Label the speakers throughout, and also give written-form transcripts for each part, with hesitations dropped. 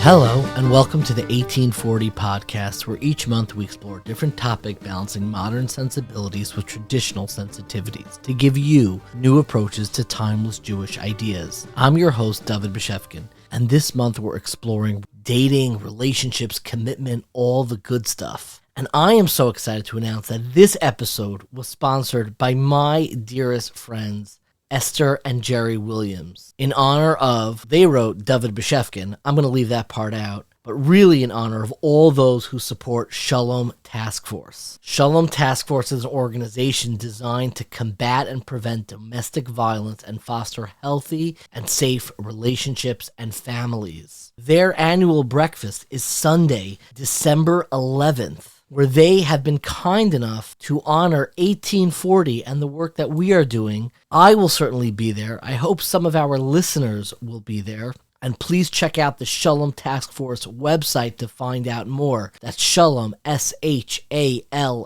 Speaker 1: Hello, and welcome to the 1840 podcast, where each month we explore a different topic balancing modern sensibilities with traditional sensitivities to give you new approaches to timeless Jewish ideas. I'm your host, Dovid Bashevkin, and this month we're exploring dating, relationships, commitment, all the good stuff. And I am so excited to announce that this episode was sponsored by my dearest friends, Esther and Jerry Williams, in honor of, they wrote Dovid Bashevkin. I'm going to leave that part out, but really in honor of all those who support Shalom Task Force. Shalom Task Force is an organization designed to combat and prevent domestic violence and foster healthy and safe relationships and families. Their annual breakfast is Sunday, December 11th. Where they have been kind enough to honor 1840 and the work that we are doing. I will certainly be there. I hope some of our listeners will be there. And please check out the Shalom Task Force website to find out more. That's Shalom, S-H-A-L-O-M,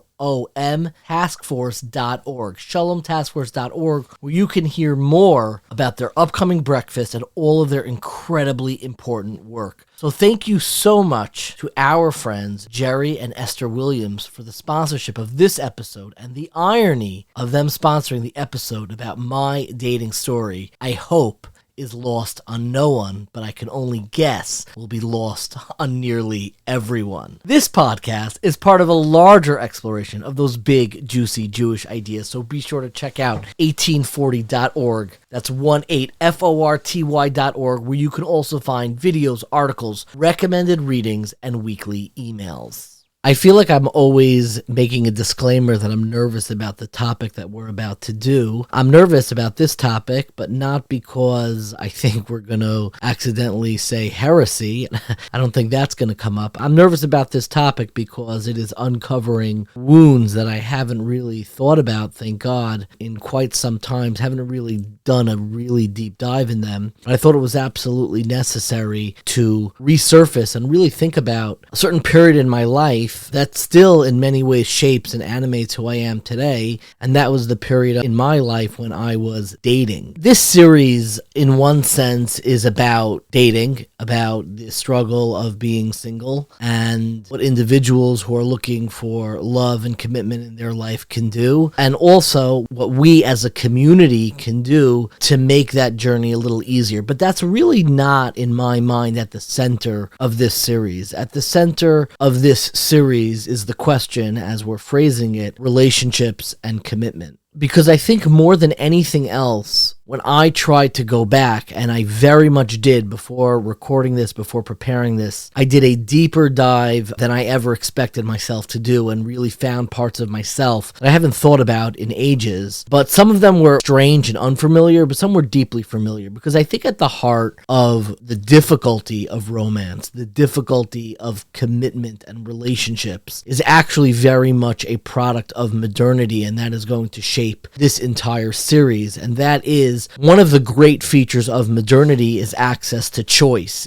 Speaker 1: taskforce.org, shalomtaskforce.org, where you can hear more about their upcoming breakfast and all of their incredibly important work. So thank you so much to our friends, Jerry and Esther Williams, for the sponsorship of this episode and the irony of them sponsoring the episode about my dating story. I hope is lost on no one, but I can only guess will be lost on nearly everyone. This podcast is part of a larger exploration of those big, juicy Jewish ideas, so be sure to check out 1840.org. That's 18forty.org, where you can also find videos, articles, recommended readings, and weekly emails. I feel like I'm always making a disclaimer that I'm nervous about the topic that we're about to do. I'm nervous about this topic, but not because I think we're going to accidentally say heresy. I don't think that's going to come up. I'm nervous about this topic because it is uncovering wounds that I haven't really thought about, thank God, in quite some time. Haven't really done a really deep dive in them. I thought it was absolutely necessary to resurface and really think about a certain period in my life that still in many ways shapes and animates who I am today, and that was the period in my life when I was dating. This series, in one sense, is about dating, about the struggle of being single, and what individuals who are looking for love and commitment in their life can do, and also what we as a community can do to make that journey a little easier. But that's really not, in my mind, at the center of this series. At the center of this series is the question, as we're phrasing it, relationships and commitment. Because I think more than anything else, when I tried to go back, and I very much did before recording this, before preparing this, I did a deeper dive than I ever expected myself to do and really found parts of myself that I haven't thought about in ages. But some of them were strange and unfamiliar, but some were deeply familiar. Because I think at the heart of the difficulty of romance, the difficulty of commitment and relationships is actually very much a product of modernity, and that is going to shape this entire series. And that is one of the great features of modernity is access to choice,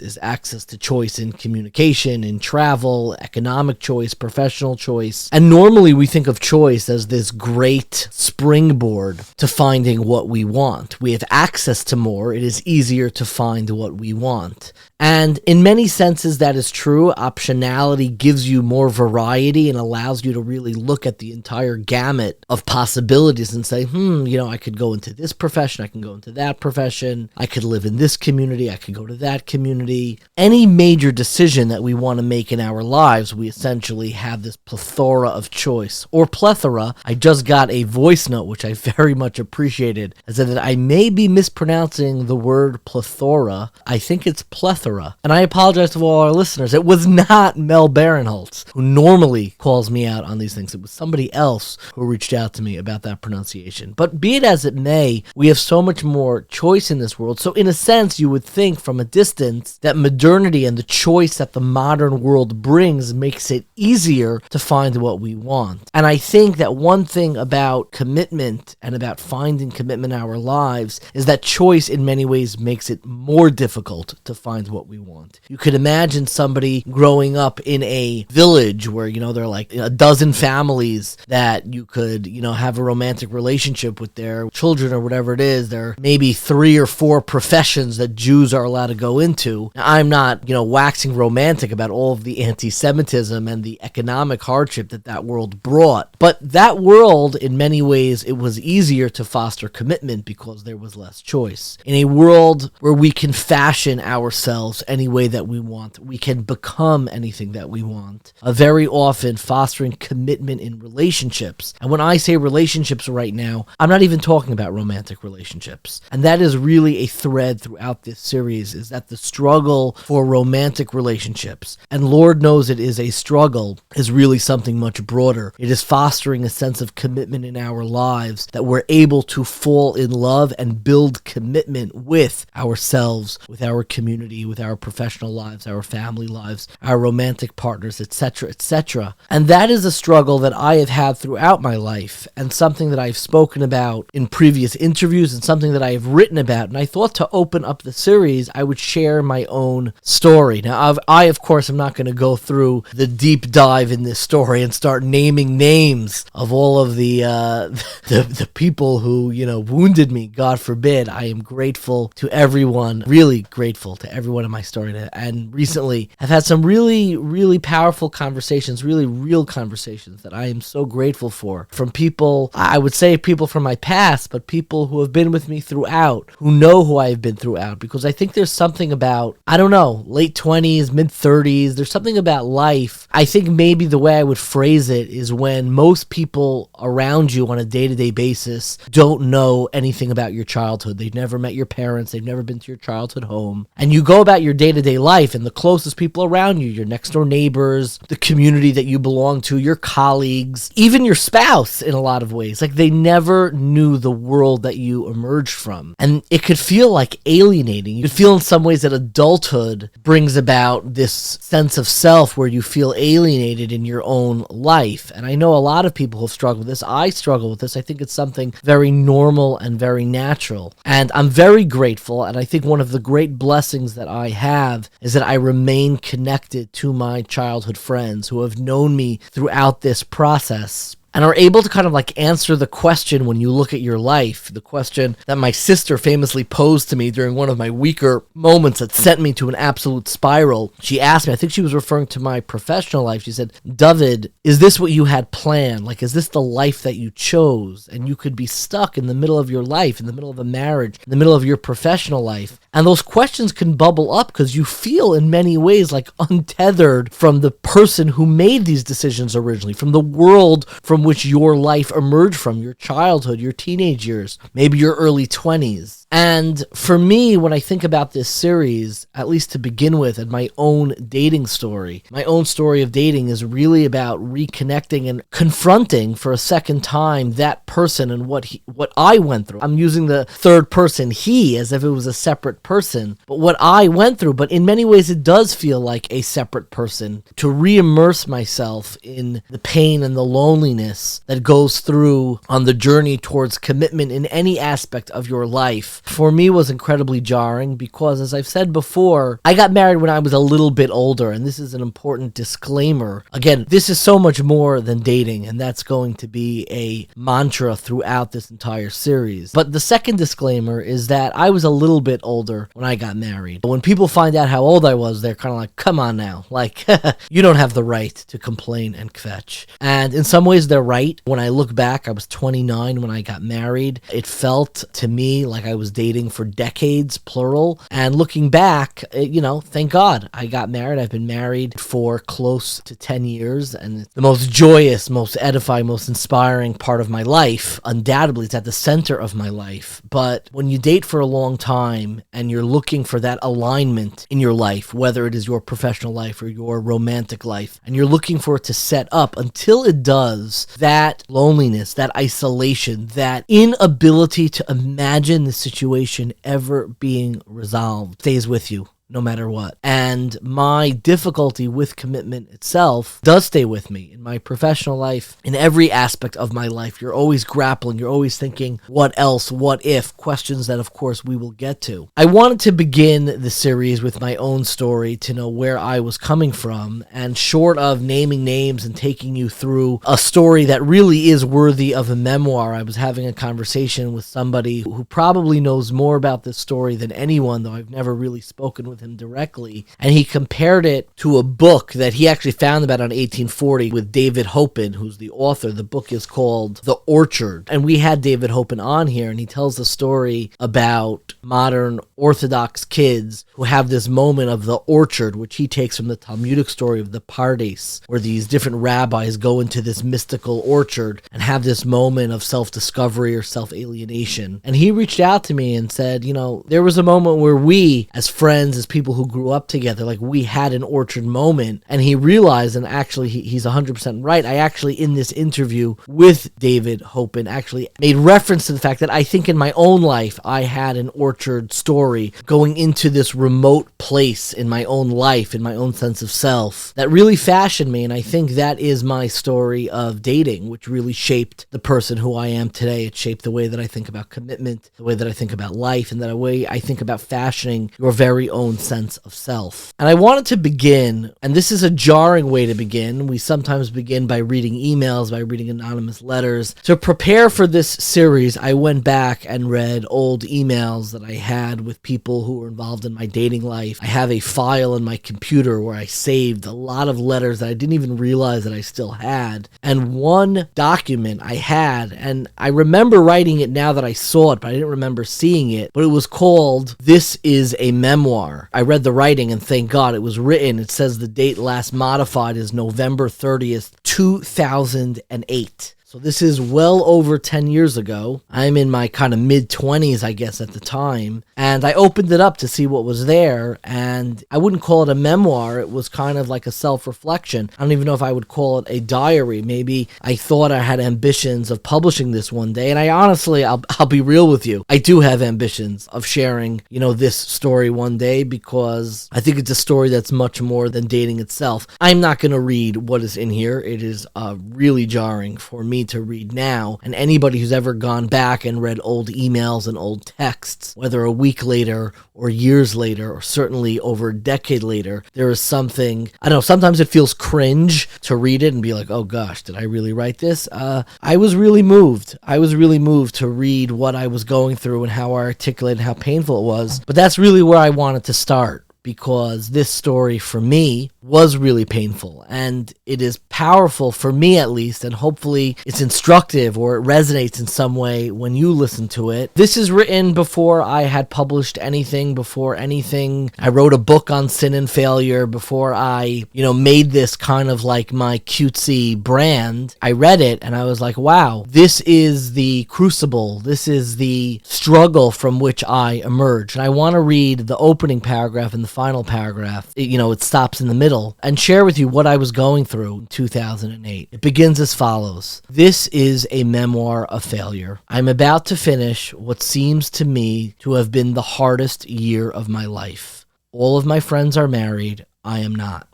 Speaker 1: in communication, in travel, economic choice, professional choice. And normally we think of choice as this great springboard to finding what we want. We have access to more. It is easier to find what we want. And in many senses, that is true. Optionality gives you more variety and allows you to really look at the entire gamut of possibilities and say, I could go into this profession, I can go into that profession, I could live in this community, I could go to that community. Any major decision that we want to make in our lives, we essentially have this plethora of choice, or plethora. I just got a voice note, which I very much appreciated. I said that I may be mispronouncing the word plethora. I think it's plethora. And I apologize to all our listeners. It was not Mel Barinholtz, who normally calls me out on these things. It was somebody else who reached out to me about that pronunciation. But be it as it may, we have so much more choice in this world. So in a sense, you would think from a distance that modernity and the choice that the modern world brings makes it easier to find what we want. And I think that one thing about commitment and about finding commitment in our lives is that choice in many ways makes it more difficult to find what what we want. You could imagine somebody growing up in a village where, there are like a dozen families that you could, have a romantic relationship with their children or whatever it is. There are maybe 3 or 4 professions that Jews are allowed to go into. Now, I'm not, waxing romantic about all of the anti-Semitism and the economic hardship that world brought. But that world, in many ways, it was easier to foster commitment because there was less choice. In a world where we can fashion ourselves any way that we want, we can become anything that we want. Very often fostering commitment in relationships. And when I say relationships right now, I'm not even talking about romantic relationships. And that is really a thread throughout this series, is that the struggle for romantic relationships, and Lord knows it is a struggle, is really something much broader. It is fostering a sense of commitment in our lives, that we're able to fall in love and build commitment with ourselves, with our community, with our professional lives, our family lives, our romantic partners, etc., etc. And that is a struggle that I have had throughout my life, and something that I've spoken about in previous interviews, and something that I have written about. And I thought to open up the series, I would share my own story. Now, I of course, am not going to go through the deep dive in this story and start naming names of all of the people who, wounded me, God forbid. I am grateful to everyone, really grateful to everyone in my story, and recently have had some really, really powerful conversations, really real conversations that I am so grateful for, from people, I would say people from my past, but people who have been with me throughout, who know who I've been throughout, because I think there's something about, I don't know, late 20s, mid 30s, there's something about life. I think maybe the way I would phrase it is when most people around you on a day-to-day basis don't know anything about your childhood. They've never met your parents, they've never been to your childhood home, and you go about your day-to-day life, and the closest people around you, your next door neighbors, the community that you belong to, your colleagues, even your spouse in a lot of ways, like they never knew the world that you emerged from. And it could feel like alienating. You could feel in some ways that adulthood brings about this sense of self where you feel alienated in your own life. And I know a lot of people have struggled with this. I struggle with this. I think it's something very normal and very natural. And I'm very grateful. And I think one of the great blessings that I have is that I remain connected to my childhood friends who have known me throughout this process, and are able to kind of like answer the question when you look at your life, the question that my sister famously posed to me during one of my weaker moments that sent me to an absolute spiral. She asked me, I think she was referring to my professional life. She said, Dovid, is this what you had planned? Like, is this the life that you chose? And you could be stuck in the middle of your life, in the middle of a marriage, in the middle of your professional life. And those questions can bubble up because you feel in many ways like untethered from the person who made these decisions originally, from the world from which your life emerged from, your childhood, your teenage years, maybe your early 20s. And for me, when I think about this series, at least to begin with, and my own dating story, my own story of dating is really about reconnecting and confronting for a second time that person and what I went through. I'm using the third person he as if it was a separate person, but what I went through. But in many ways, it does feel like a separate person, to re-immerse myself in the pain and the loneliness that goes through on the journey towards commitment in any aspect of your life. For me was incredibly jarring because, as I've said before, I got married when I was a little bit older, and this is an important disclaimer. Again, this is so much more than dating, and that's going to be a mantra throughout this entire series. But the second disclaimer is that I was a little bit older when I got married. When people find out how old I was, they're kind of like, come on now, like, you don't have the right to complain and kvetch. And in some ways, they're right. When I look back, I was 29 when I got married. It felt to me like I was dating for decades, plural. And looking back, thank God I got married. I've been married for close to 10 years, and the most joyous, most edifying, most inspiring part of my life. Undoubtedly, it's at the center of my life. But when you date for a long time and you're looking for that alignment in your life, whether it is your professional life or your romantic life, and you're looking for it to set up, until it does, that loneliness, that isolation, that inability to imagine the situation ever being resolved stays with you. no matter what. And my difficulty with commitment itself does stay with me in my professional life, in every aspect of my life. You're always grappling. You're always thinking, what else? What if? Questions that, of course, we will get to. I wanted to begin the series with my own story to know where I was coming from. And short of naming names and taking you through a story that really is worthy of a memoir, I was having a conversation with somebody who probably knows more about this story than anyone, though I've never really spoken with him directly, and he compared it to a book that he actually found about in 1840 with David Hopen, who's the author. The book is called The Orchard, and we had David Hopen on here, and he tells the story about modern Orthodox kids who have this moment of the orchard, which he takes from the Talmudic story of the Pardes, where these different rabbis go into this mystical orchard and have this moment of self-discovery or self-alienation. And he reached out to me and said, there was a moment where we, as friends, as people who grew up together, like we had an orchard moment. And he realized, and actually he's 100% right, I actually in this interview with David Hopen actually made reference to the fact that I think in my own life I had an orchard story going into this remote place in my own life, in my own sense of self, that really fashioned me. And I think that is my story of dating, which really shaped the person who I am today. It shaped the way that I think about commitment, the way that I think about life, and the way I think about fashioning your very own sense of self. And I wanted to begin, and this is a jarring way to begin. We sometimes begin by reading emails, by reading anonymous letters. To prepare for this series, I went back and read old emails that I had with people who were involved in my dating life. I have a file in my computer where I saved a lot of letters that I didn't even realize that I still had. And one document I had, and I remember writing it now that I saw it, but I didn't remember seeing it, but it was called This is a Memoir. I read the writing and thank God it was written. It says the date last modified is November 30th, 2008. So this is well over 10 years ago. I'm in my kind of mid-20s, I guess, at the time. And I opened it up to see what was there. And I wouldn't call it a memoir. It was kind of like a self-reflection. I don't even know if I would call it a diary. Maybe I thought I had ambitions of publishing this one day. And I honestly, I'll be real with you. I do have ambitions of sharing, this story one day, because I think it's a story that's much more than dating itself. I'm not going to read what is in here. It is really jarring for me to read now, and anybody who's ever gone back and read old emails and old texts, whether a week later or years later, or certainly over a decade later, there is something, I don't know, sometimes it feels cringe to read it and be like, oh gosh, did I really write this? I was really moved. I was really moved to read what I was going through and how I articulated how painful it was. But that's really where I wanted to start, because this story for me was really painful, and it is powerful for me at least, and hopefully it's instructive or it resonates in some way when you listen to it. This is written before I had published anything, before anything. I wrote a book on sin and failure before I, made this kind of like my cutesy brand. I read it and I was like, wow, this is the crucible. This is the struggle from which I emerged. And I want to read the opening paragraph and the final paragraph. It stops in the middle, and share with you what I was going through in 2008. It begins as follows. This is a memoir of failure. I'm about to finish what seems to me to have been the hardest year of my life. All of my friends are married. I am not.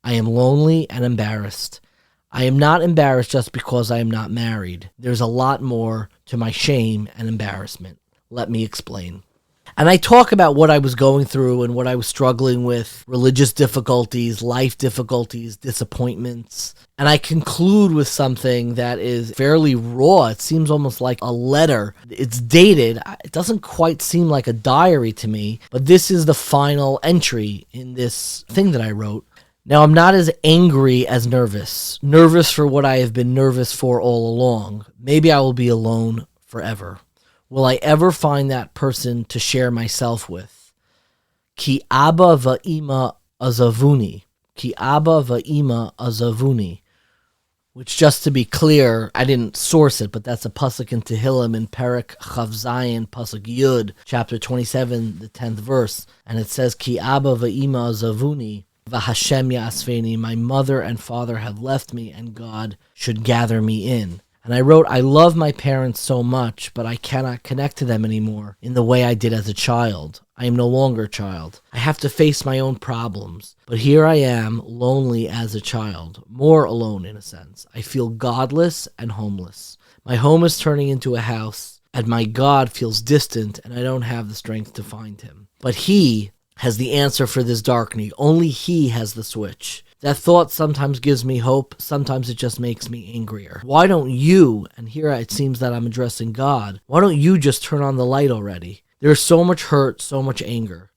Speaker 1: I am lonely and embarrassed. I am not embarrassed just because I am not married. There's a lot more to my shame and embarrassment. Let me explain. And I talk about what I was going through and what I was struggling with, religious difficulties, life difficulties, disappointments. And I conclude with something that is fairly raw. It seems almost like a letter. It's dated. It doesn't quite seem like a diary to me, but this is the final entry in this thing that I wrote. Now, I'm not as angry as nervous. Nervous for what I have been nervous for all along. Maybe I will be alone forever. Will I ever find that person to share myself with? Ki Abba va'ima azavuni. Ki Abba va'ima azavuni. Which, just to be clear, I didn't source it, but that's a pasuk in Tehillim in Perek Chav Zayin, pasuk Yud, chapter 27, the 10th verse. And it says, Ki Abba va'ima azavuni, v'Hashem ya'asveni. My mother and father have left me, and God should gather me in. And I wrote, I love my parents so much, but I cannot connect to them anymore in the way I did as a child. I am no longer a child. I have to face my own problems. But here I am, lonely as a child, more alone in a sense. I feel godless and homeless. My home is turning into a house, and my God feels distant, and I don't have the strength to find him. But he has the answer for this dark need. Only he has the switch. That thought sometimes gives me hope, sometimes it just makes me angrier. Why don't you, and here it seems that I'm addressing God, why don't you just turn on the light already? There's so much hurt, so much anger.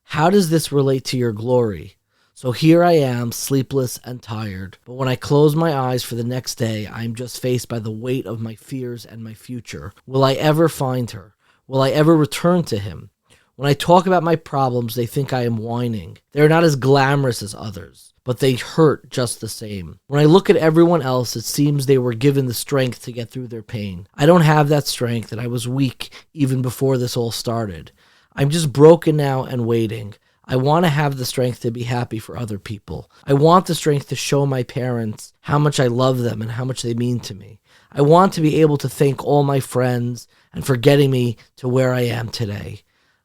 Speaker 1: How does this relate to your glory? So here I am, sleepless and tired, but when I close my eyes for the next day, I am just faced by the weight of my fears and my future. Will I ever find her? Will I ever return to him? When I talk about my problems, they think I am whining. They are not as glamorous as others, but they hurt just the same. When I look at everyone else, it seems they were given the strength to get through their pain. I don't have that strength, and I was weak even before this all started. I'm just broken now and waiting. I want to have the strength to be happy for other people. I want the strength to show my parents how much I love them and how much they mean to me. I want to be able to thank all my friends and for getting me to where I am today.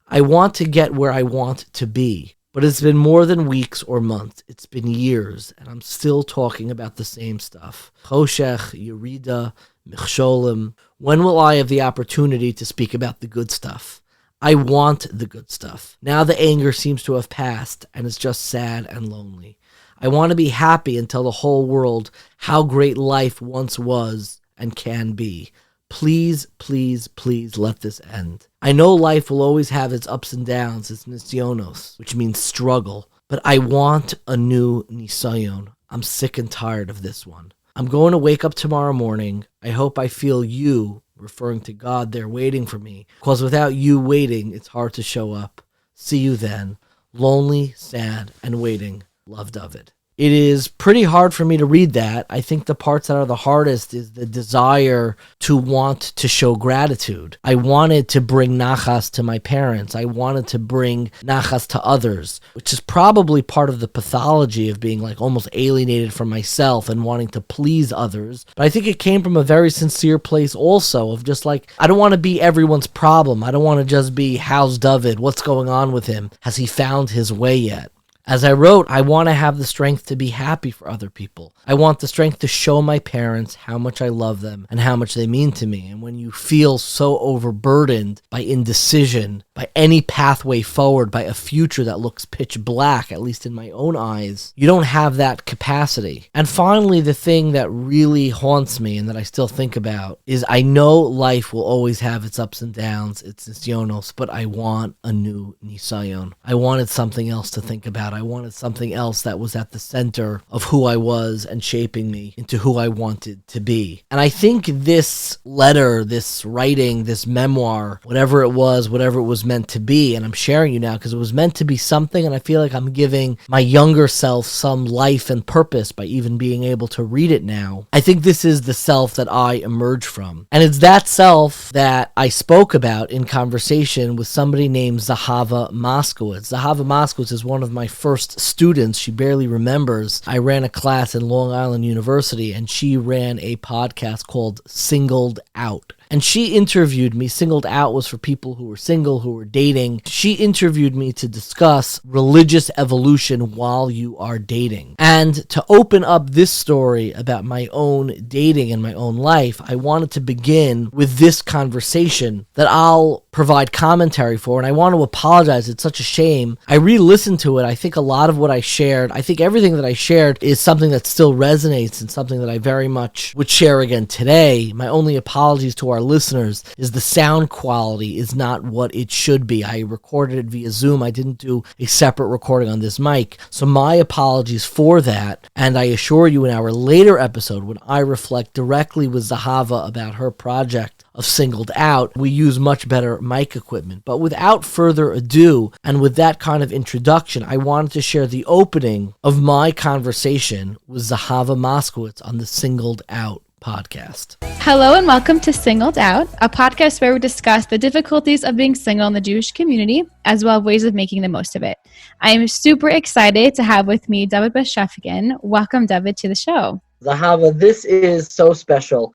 Speaker 1: I want to get where I want to be, but it's been more than weeks or months. It's been years, and I'm still talking about the same stuff. Koch, Yerida, Michsholim. When will I have the opportunity to speak about the good stuff? I want the good stuff. Now the anger seems to have passed, and it's just sad and lonely. I want to be happy and tell the whole world how great life once was and can be. Please, please, please let this end. I know life will always have its ups and downs, its nisyonos, which means struggle, but I want a new nisayon. I'm sick and tired of this one. I'm going to wake up tomorrow morning. I hope I feel you, referring to God, there waiting for me, because without you waiting, it's hard to show up. See you then. Lonely, sad, and waiting. Love, Dovid. It is pretty hard for me to read that. I think the parts that are the hardest is the desire to want to show gratitude. I wanted to bring nachas to my parents. I wanted to bring nachas to others, which is probably part of the pathology of being like almost alienated from myself and wanting to please others. But I think it came from a very sincere place also of just like, I don't want to be everyone's problem. I don't want to just be, how's Dovid? What's going on with him? Has he found his way yet? As I wrote, I want to have the strength to be happy for other people. I want the strength to show my parents how much I love them and how much they mean to me. And when you feel so overburdened by indecision, by any pathway forward, by a future that looks pitch black, at least in my own eyes, you don't have that capacity. And finally, the thing that really haunts me and that I still think about is I know life will always have its ups and downs, its nisyonos, but I want a new nisayon. I wanted something else to think about. I wanted something else that was at the center of who I was and shaping me into who I wanted to be. And I think this letter, this writing, this memoir, whatever it was meant to be, and I'm sharing you now because it was meant to be something, and I feel like I'm giving my younger self some life and purpose by even being able to read it now. I think this is the self that I emerged from. And it's that self that I spoke about in conversation with somebody named Zahava Moskowitz. Zahava Moskowitz is one of my first students. She barely remembers. I ran a class in Long Island University, and she ran a podcast called Singled Out. And she interviewed me. Singled Out was for people who were single, who were dating. She interviewed me to discuss religious evolution while you are dating. And to open up this story about my own dating and my own life, I wanted to begin with this conversation that I'll provide commentary for. And I want to apologize. It's such a shame. I re-listened to it. I think a lot of what I shared, I think everything that I shared is something that still resonates and something that I very much would share again today. My only apologies to our listeners is the sound quality is not what it should be. I recorded it via Zoom. I didn't do a separate recording on this mic. So my apologies for that. And I assure you in our later episode, when I reflect directly with Zahava about her project of Singled Out, we use much better mic equipment. But without further ado, and with that kind of introduction, I wanted to share the opening of my conversation with Zahava Moskowitz on the Singled Out podcast.
Speaker 2: Hello and welcome to Singled Out, a podcast where we discuss the difficulties of being single in the Jewish community, as well as ways of making the most of it. I am super excited to have with me Dovid Bashevkin. Welcome, Dovid, to the show.
Speaker 1: Zahava, this is so special.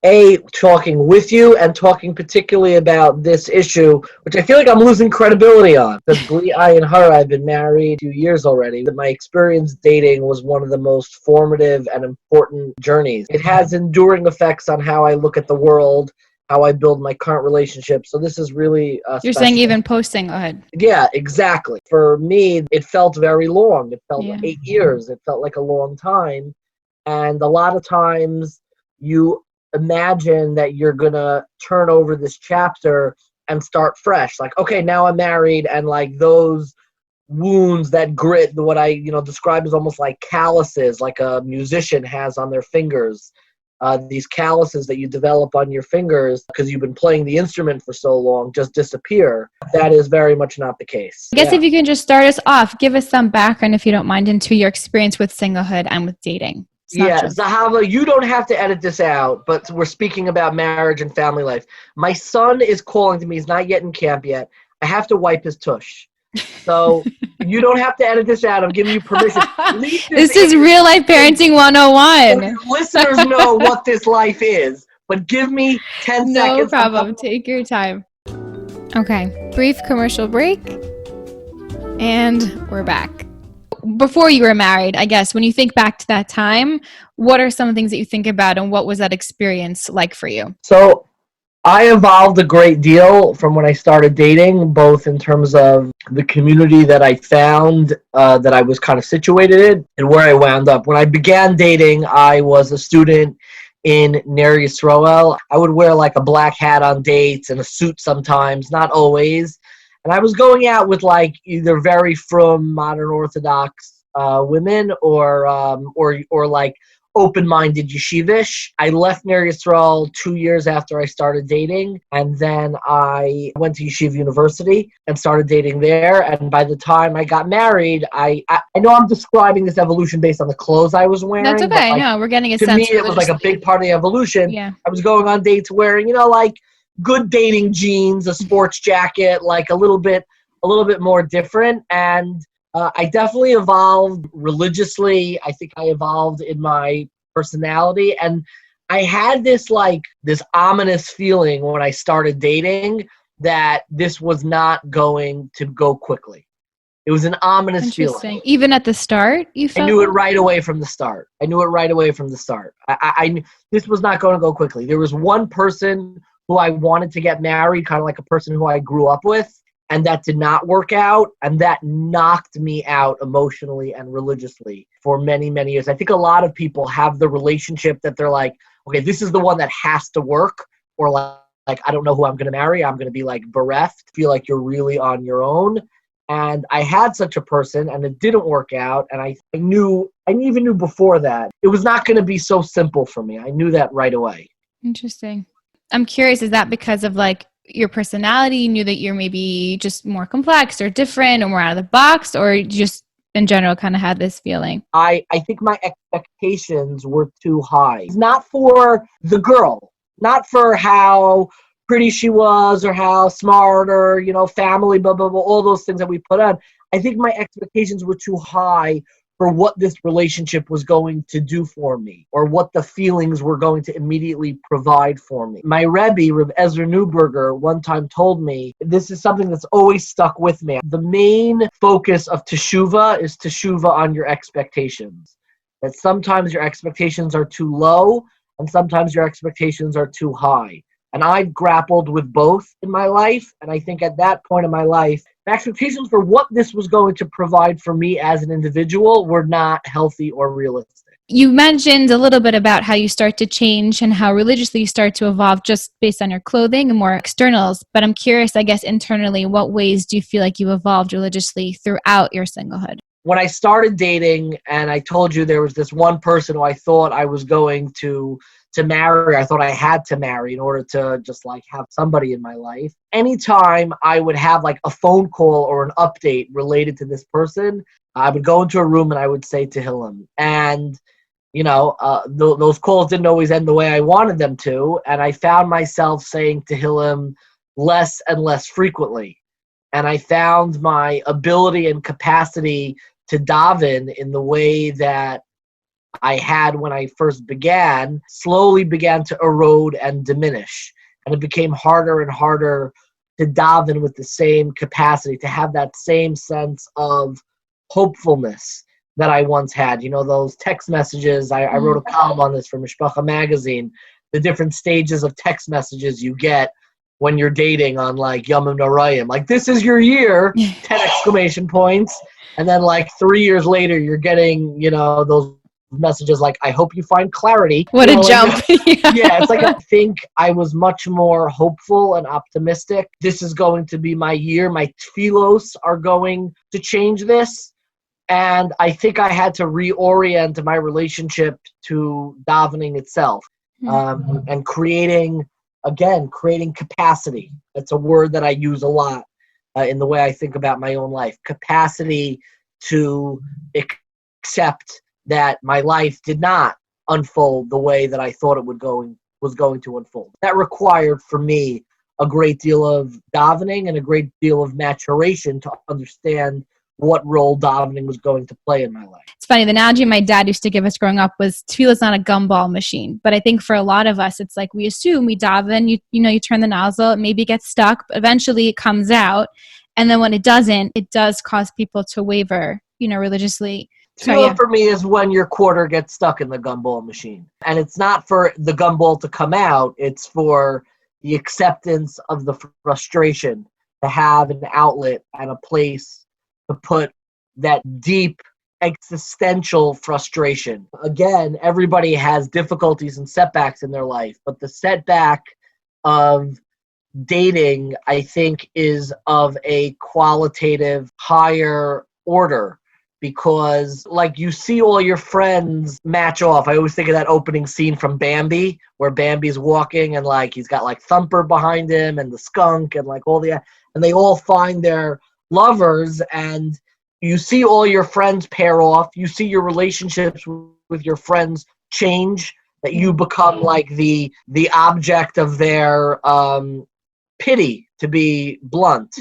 Speaker 1: Talking with you and talking particularly about this issue, which I feel like I'm losing credibility on. Because Bli, I, and her, I've been married 2 years already. My experience dating was one of the most formative and important journeys. It has enduring effects on how I look at the world, how I build my current relationship. So this is really
Speaker 2: You're
Speaker 1: special.
Speaker 2: saying even post-singlehood.
Speaker 1: Yeah, exactly. For me, it felt very long. It felt 8 years. It felt like a long time. And a lot of times you imagine that you're going to turn over this chapter and start fresh. Like, okay, now I'm married, and like those wounds, that grit, what I describe as almost like calluses, like a musician has on their fingers. These calluses that you develop on your fingers because you've been playing the instrument for so long just disappear. That is very much not the case.
Speaker 2: I guess if you can just start us off, give us some background, if you don't mind, into your experience with singlehood and with dating.
Speaker 1: Zahava, you don't have to edit this out, but we're speaking about marriage and family life. My son is calling to me. He's not yet in camp yet. I have to wipe his tush. So you don't have to edit this out. I'm giving you permission.
Speaker 2: This is real life parenting 101.
Speaker 1: So listeners know what this life is, but give me 10 seconds.
Speaker 2: No problem. Take your time. Okay, brief commercial break, and we're back. Before you were married, I guess, when you think back to that time, what are some things that you think about, and what was that experience like for you?
Speaker 1: So I evolved a great deal from when I started dating, both in terms of the community that I found that I was kind of situated in and where I wound up. When I began dating, I was a student in Ner Yisroel. I would wear like a black hat on dates and a suit sometimes, not always. And I was going out with like either very frum modern Orthodox women or like open-minded yeshivish. I left Ner Yisrael 2 years after I started dating, and then I went to Yeshiva University and started dating there. And by the time I got married, I know I'm describing this evolution based on the clothes I was wearing.
Speaker 2: That's okay. No, we're getting a sense.
Speaker 1: To me, it was like a big part of the evolution.
Speaker 2: Yeah.
Speaker 1: I was going on dates wearing, like good dating jeans, a sports jacket, like a little bit more different. And I definitely evolved religiously. I think I evolved in my personality. And I had this ominous feeling when I started dating that this was not going to go quickly. It was an ominous feeling.
Speaker 2: Even at the start, you felt?
Speaker 1: I knew it right away from the start. I knew this was not going to go quickly. There was one person who I wanted to get married, kind of like a person who I grew up with, and that did not work out, and that knocked me out emotionally and religiously for many, many years. I think a lot of people have the relationship that they're like, okay, this is the one that has to work, or like I don't know who I'm going to marry. I'm going to be like bereft, feel like you're really on your own. And I had such a person, and it didn't work out. And I even knew before that it was not going to be so simple for me. I knew that right away.
Speaker 2: Interesting. I'm curious, is that because of like your personality? You knew that you're maybe just more complex or different or more out of the box, or just in general kind of had this feeling? I
Speaker 1: think my expectations were too high. Not for the girl, not for how pretty she was or how smart or, family, blah, blah, blah, all those things that we put on. I think my expectations were too high for what this relationship was going to do for me or what the feelings were going to immediately provide for me. My Rebbe, Reb Ezra Neuberger, one time told me, this is something that's always stuck with me. The main focus of teshuvah is teshuvah on your expectations. That sometimes your expectations are too low and sometimes your expectations are too high. And I've grappled with both in my life. And I think at that point in my life, the expectations for what this was going to provide for me as an individual were not healthy or realistic.
Speaker 2: You mentioned a little bit about how you start to change and how religiously you start to evolve just based on your clothing and more externals. But I'm curious, I guess, internally, what ways do you feel like you evolved religiously throughout your singlehood?
Speaker 1: When I started dating, and I told you there was this one person who I thought I was going to marry, I thought I had to marry in order to just like have somebody in my life. Anytime I would have like a phone call or an update related to this person, I would go into a room and I would say Tehillim. And, those calls didn't always end the way I wanted them to. And I found myself saying Tehillim less and less frequently. And I found my ability and capacity to daven in the way that I had when I first began slowly began to erode and diminish. And it became harder and harder to daven with the same capacity, to have that same sense of hopefulness that I once had. You know, those text messages, I wrote a column on this for Mishpacha magazine, the different stages of text messages you get when you're dating on like Yomim Noraim. Like, this is your year, 10 exclamation points. And then like 3 years later, you're getting, you know, those messages like, I hope you find clarity.
Speaker 2: What
Speaker 1: you know,
Speaker 2: a jump.
Speaker 1: Yeah, it's like I think I was much more hopeful and optimistic. This is going to be my year. My tefillos are going to change this. And I think I had to reorient my relationship to davening itself, and creating capacity. That's a word that I use a lot in the way I think about my own life. Capacity to accept that my life did not unfold the way that I thought it was going to unfold. That required for me a great deal of davening and a great deal of maturation to understand what role davening was going to play in my life.
Speaker 2: It's funny, the analogy my dad used to give us growing up was tefillah is not a gumball machine. But I think for a lot of us, it's like we assume we daven, you turn the nozzle, maybe it gets stuck, but eventually it comes out. And then when it doesn't, it does cause people to waver, religiously.
Speaker 1: Tefillah for me is when your quarter gets stuck in the gumball machine. And it's not for the gumball to come out, it's for the acceptance of the frustration, to have an outlet and a place to put that deep existential frustration. Again, everybody has difficulties and setbacks in their life, but the setback of dating, I think, is of a qualitative higher order, because like you see all your friends match off. I always think of that opening scene from Bambi where Bambi's walking and like he's got like Thumper behind him and the skunk and like and they all find their lovers, and you see all your friends pair off. You see your relationships with your friends change, that you become like the object of their pity, to be blunt.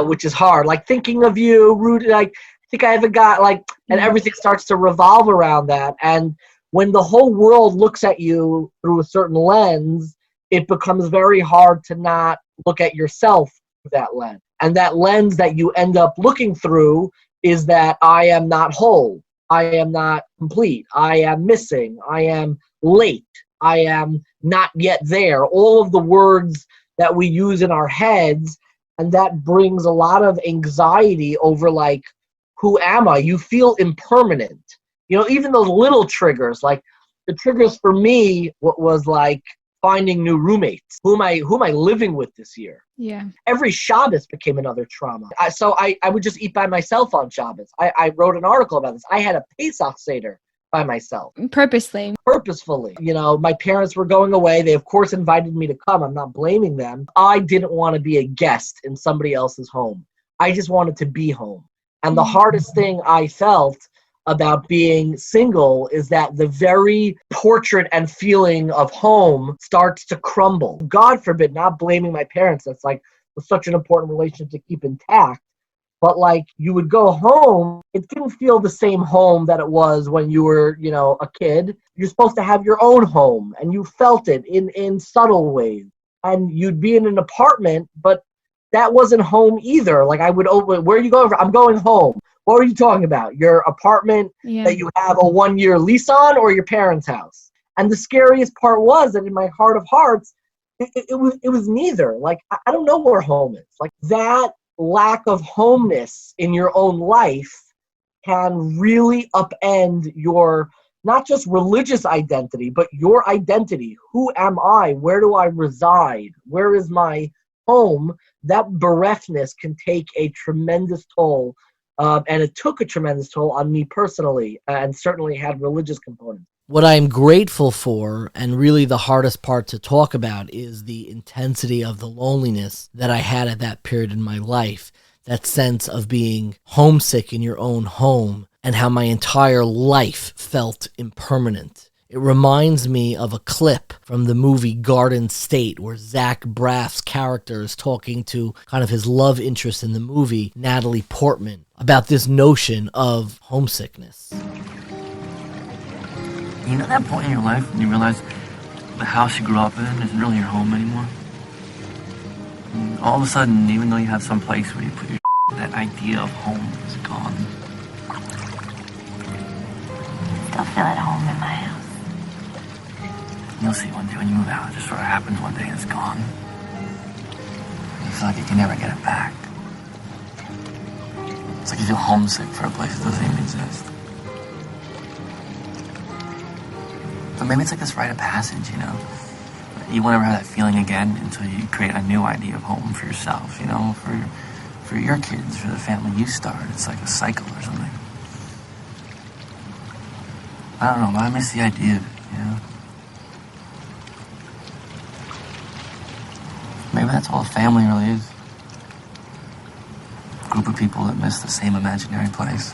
Speaker 1: Which is hard. Like thinking of you, rooted. Like I think I have a guy. Like, and everything starts to revolve around that. And when the whole world looks at you through a certain lens, it becomes very hard to not look at yourself through that lens. And that lens that you end up looking through is that I am not whole. I am not complete. I am missing. I am late. I am not yet there. All of the words that we use in our heads, and that brings a lot of anxiety over like, who am I? You feel impermanent. Even those little triggers, like the triggers for me, what was like finding new roommates. Who am I living with this year?
Speaker 2: Yeah.
Speaker 1: Every Shabbos became another trauma. So I would just eat by myself on Shabbos. I wrote an article about this. I had a Pesach Seder by myself. Purposefully. My parents were going away. They, of course, invited me to come. I'm not blaming them. I didn't want to be a guest in somebody else's home. I just wanted to be home. And the hardest thing I felt about being single is that the very portrait and feeling of home starts to crumble. God forbid, not blaming my parents. That's like such an important relationship to keep intact. But like you would go home, it didn't feel the same home that it was when you were, a kid. You're supposed to have your own home, and you felt it in subtle ways. And you'd be in an apartment, but that wasn't home either. Like I would open, where are you going? I'm going home. What are you talking about? Your apartment that you have a 1-year lease on, or your parents' house? And the scariest part was that in my heart of hearts, it was neither. Like, I don't know where home is. Like that lack of homeness in your own life can really upend your, not just religious identity, but your identity. Who am I? Where do I reside? Where is my home? That bereftness can take a tremendous toll. And it took a tremendous toll on me personally, and certainly had religious components.
Speaker 3: What I'm grateful for, and really the hardest part to talk about, is the intensity of the loneliness that I had at that period in my life. That sense of being homesick in your own home, and how my entire life felt impermanent. It reminds me of a clip from the movie Garden State, where Zach Braff's character is talking to kind of his love interest in the movie, Natalie Portman, about this notion of homesickness.
Speaker 4: You know that point in your life when you realize the house you grew up in isn't really your home anymore? And all of a sudden, even though you have some place where you put your that idea of home is gone.
Speaker 5: I still feel at home in my house.
Speaker 4: You'll see one day when you move out, it just sort of happens one day and it's gone. You feel like you can never get it back. It's like you feel homesick for a place that doesn't even exist. But maybe it's like this rite of passage, you know? You won't ever have that feeling again until you create a new idea of home for yourself, you know? For your kids, for the family you start. It's like a cycle or something. I don't know, but I miss the idea of it, you know? Maybe that's all a family really is. A group of people that miss the same imaginary place.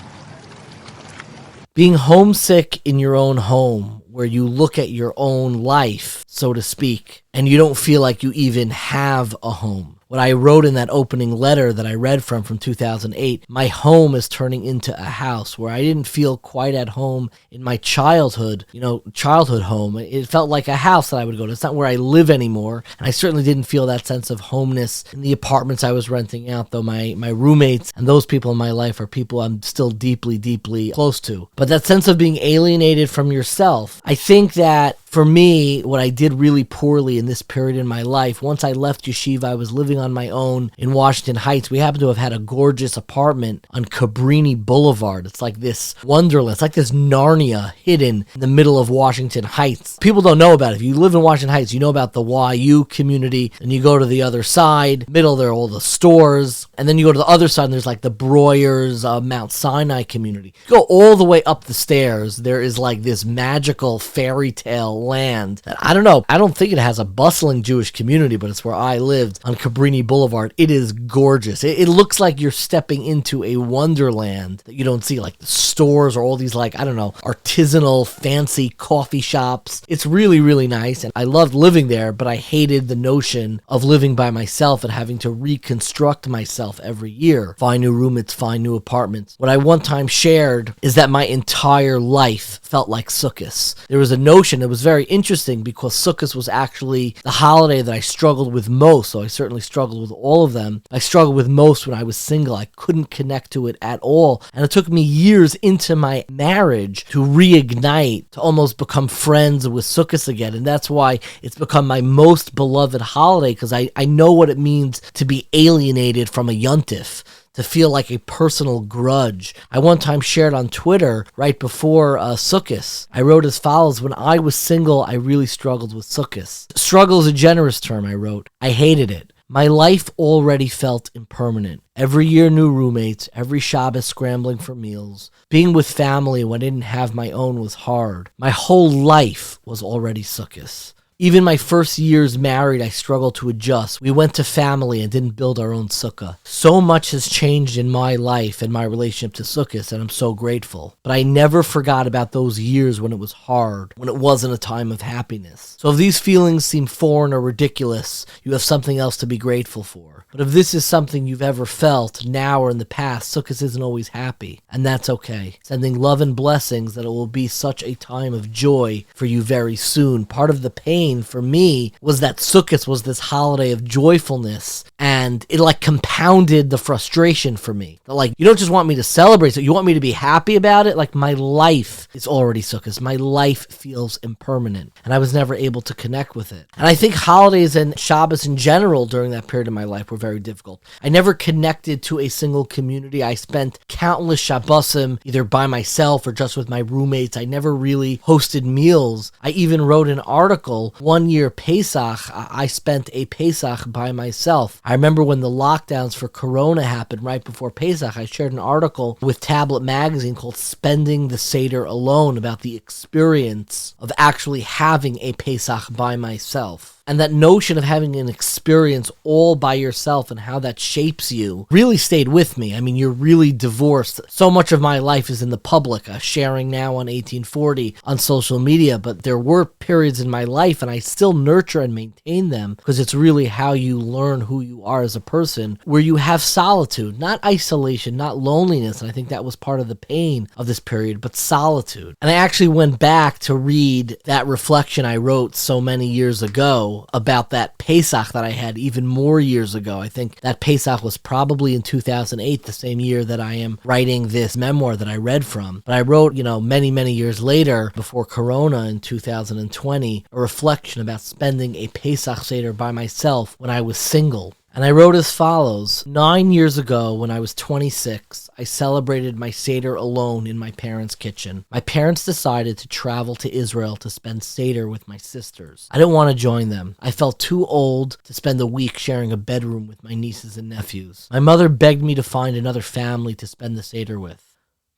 Speaker 3: Being homesick in your own home, where you look at your own life, so to speak, and you don't feel like you even have a home. What I wrote in that opening letter that I read from 2008, my home is turning into a house where I didn't feel quite at home in my childhood home. It felt like a house that I would go to. It's not where I live anymore. And I certainly didn't feel that sense of homeness in the apartments I was renting out, though my roommates and those people in my life are people I'm still deeply, deeply close to. But that sense of being alienated from yourself, I think that for me, what I did really poorly in this period in my life, once I left yeshiva, I was living on my own in Washington Heights. We happened to have had a gorgeous apartment on Cabrini Boulevard. It's like this wonderland. It's like this Narnia hidden in the middle of Washington Heights. People don't know about it. If you live in Washington Heights, you know about the YU community, and you go to the other side. Middle, there are all the stores. And then you go to the other side, and there's like the Breuers, Mount Sinai community. You go all the way up the stairs. There is like this magical fairy tale land that I don't know. I don't think it has a bustling Jewish community, but it's where I lived on Cabrini Boulevard. It is gorgeous. It looks like you're stepping into a wonderland that you don't see, like the stores or all these, like, I don't know, artisanal, fancy coffee shops. It's really, really nice, and I loved living there, but I hated the notion of living by myself and having to reconstruct myself every year. Find new roommates, find new apartments. What I one time shared is that my entire life felt like Sukkot. There was a notion that was very interesting because Sukkot was actually the holiday that I struggled with most, so I certainly struggled with all of them. I struggled with most when I was single. I couldn't connect to it at all, and it took me years into my marriage to reignite, to almost become friends with Sukkot again, and that's why it's become my most beloved holiday, because I know what it means to be alienated from a yontif, to feel like a personal grudge. I one time shared on Twitter right before Sukkot. I wrote as follows: when I was single, I really struggled with Sukkot. Struggle is a generous term, I wrote. I hated it. My life already felt impermanent. Every year new roommates, every Shabbos scrambling for meals. Being with family when I didn't have my own was hard. My whole life was already Sukkot. Even my first years married, I struggled to adjust. We went to family and didn't build our own sukkah. So much has changed in my life and my relationship to sukkahs, and I'm so grateful. But I never forgot about those years when it was hard, when it wasn't a time of happiness. So if these feelings seem foreign or ridiculous, you have something else to be grateful for. But if this is something you've ever felt, now or in the past, Sukkot isn't always happy, and that's okay. Sending love and blessings that it will be such a time of joy for you very soon. Part of the pain for me was that Sukkot was this holiday of joyfulness, and it like compounded the frustration for me. Like, you don't just want me to celebrate it, you want me to be happy about it. Like, my life is already Sukkot. My life feels impermanent, and I was never able to connect with it. And I think holidays and Shabbos in general during that period of my life were very difficult. I never connected to a single community. I spent countless Shabbosim either by myself or just with my roommates. I never really hosted meals. I even wrote an article. One year Pesach, I spent a Pesach by myself. I remember when the lockdowns for Corona happened right before Pesach, I shared an article with Tablet Magazine called Spending the Seder Alone, about the experience of actually having a Pesach by myself. And that notion of having an experience all by yourself and how that shapes you really stayed with me. I mean, you're really divorced. So much of my life is in the public, sharing now on 1840 on social media, but there were periods in my life, and I still nurture and maintain them, because it's really how you learn who you are as a person, where you have solitude, not isolation, not loneliness. And I think that was part of the pain of this period, but solitude. And I actually went back to read that reflection I wrote so many years ago about that Pesach that I had even more years ago. I think that Pesach was probably in 2008, the same year that I am writing this memoir that I read from. But I wrote, many, many years later, before Corona in 2020, a reflection about spending a Pesach Seder by myself when I was single. And I wrote as follows: 9 years ago, when I was 26, I celebrated my Seder alone in my parents' kitchen. My parents decided to travel to Israel to spend Seder with my sisters. I didn't want to join them. I felt too old to spend a week sharing a bedroom with my nieces and nephews. My mother begged me to find another family to spend the Seder with.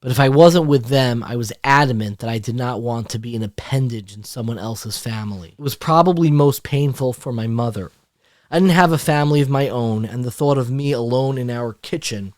Speaker 3: But if I wasn't with them, I was adamant that I did not want to be an appendage in someone else's family. It was probably most painful for my mother. I didn't have a family of my own, and the thought of me alone in our kitchen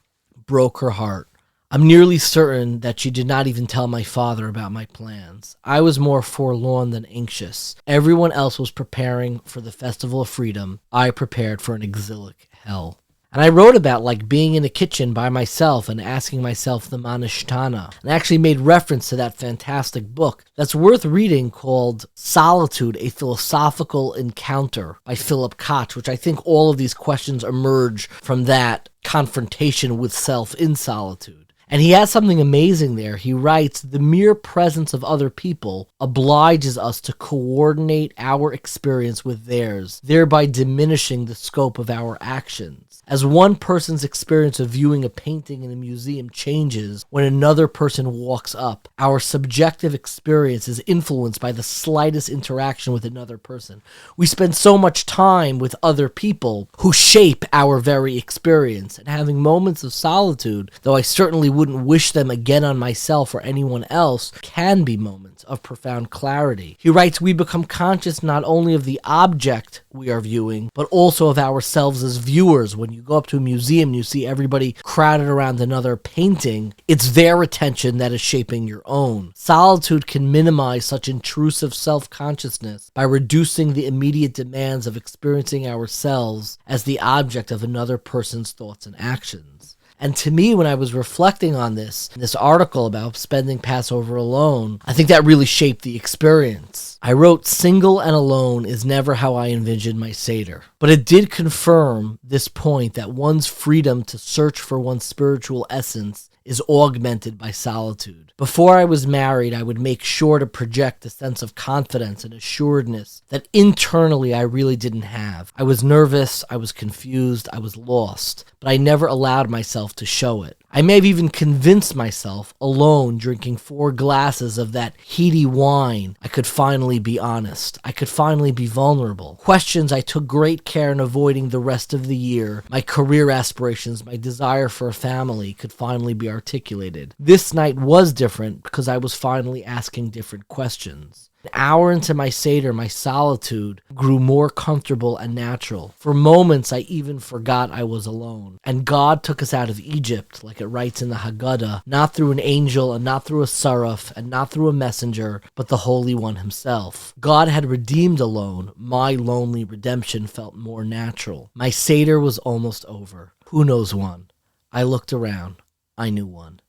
Speaker 3: broke her heart. I'm nearly certain that she did not even tell my father about my plans. I was more forlorn than anxious. Everyone else was preparing for the Festival of Freedom. I prepared for an exilic hell. And I wrote about being in a kitchen by myself and asking myself the Manishtana. And I actually made reference to that fantastic book that's worth reading called Solitude, A Philosophical Encounter by Philip Koch, which I think all of these questions emerge from that confrontation with self in solitude. And he has something amazing there. He writes, the mere presence of other people obliges us to coordinate our experience with theirs, thereby diminishing the scope of our actions. As one person's experience of viewing a painting in a museum changes when another person walks up, our subjective experience is influenced by the slightest interaction with another person. We spend so much time with other people who shape our very experience, and having moments of solitude, though I certainly wouldn't wish them again on myself or anyone else, can be moments of profound clarity. He writes, we become conscious not only of the object we are viewing, but also of ourselves as viewers. When you go up to a museum and you see everybody crowded around another painting, it's their attention that is shaping your own. Solitude can minimize such intrusive self-consciousness by reducing the immediate demands of experiencing ourselves as the object of another person's thoughts and actions. And to me, when I was reflecting on this article about spending Passover alone, I think that really shaped the experience. I wrote, single and alone is never how I envisioned my Seder. But it did confirm this point that one's freedom to search for one's spiritual essence is augmented by solitude. Before I was married, I would make sure to project a sense of confidence and assuredness that internally I really didn't have. I was nervous, I was confused, I was lost, but I never allowed myself to show it. I may have even convinced myself, alone, drinking 4 glasses of that heady wine, I could finally be honest. I could finally be vulnerable. Questions I took great care in avoiding the rest of the year, my career aspirations, my desire for a family, could finally be articulated. This night was different because I was finally asking different questions. An hour into my Seder, my solitude grew more comfortable and natural. For moments, I even forgot I was alone. And God took us out of Egypt, like it writes in the Haggadah, not through an angel and not through a seraph and not through a messenger, but the Holy One himself. God had redeemed alone. My lonely redemption felt more natural. My Seder was almost over. Who knows one? I looked around. I knew one.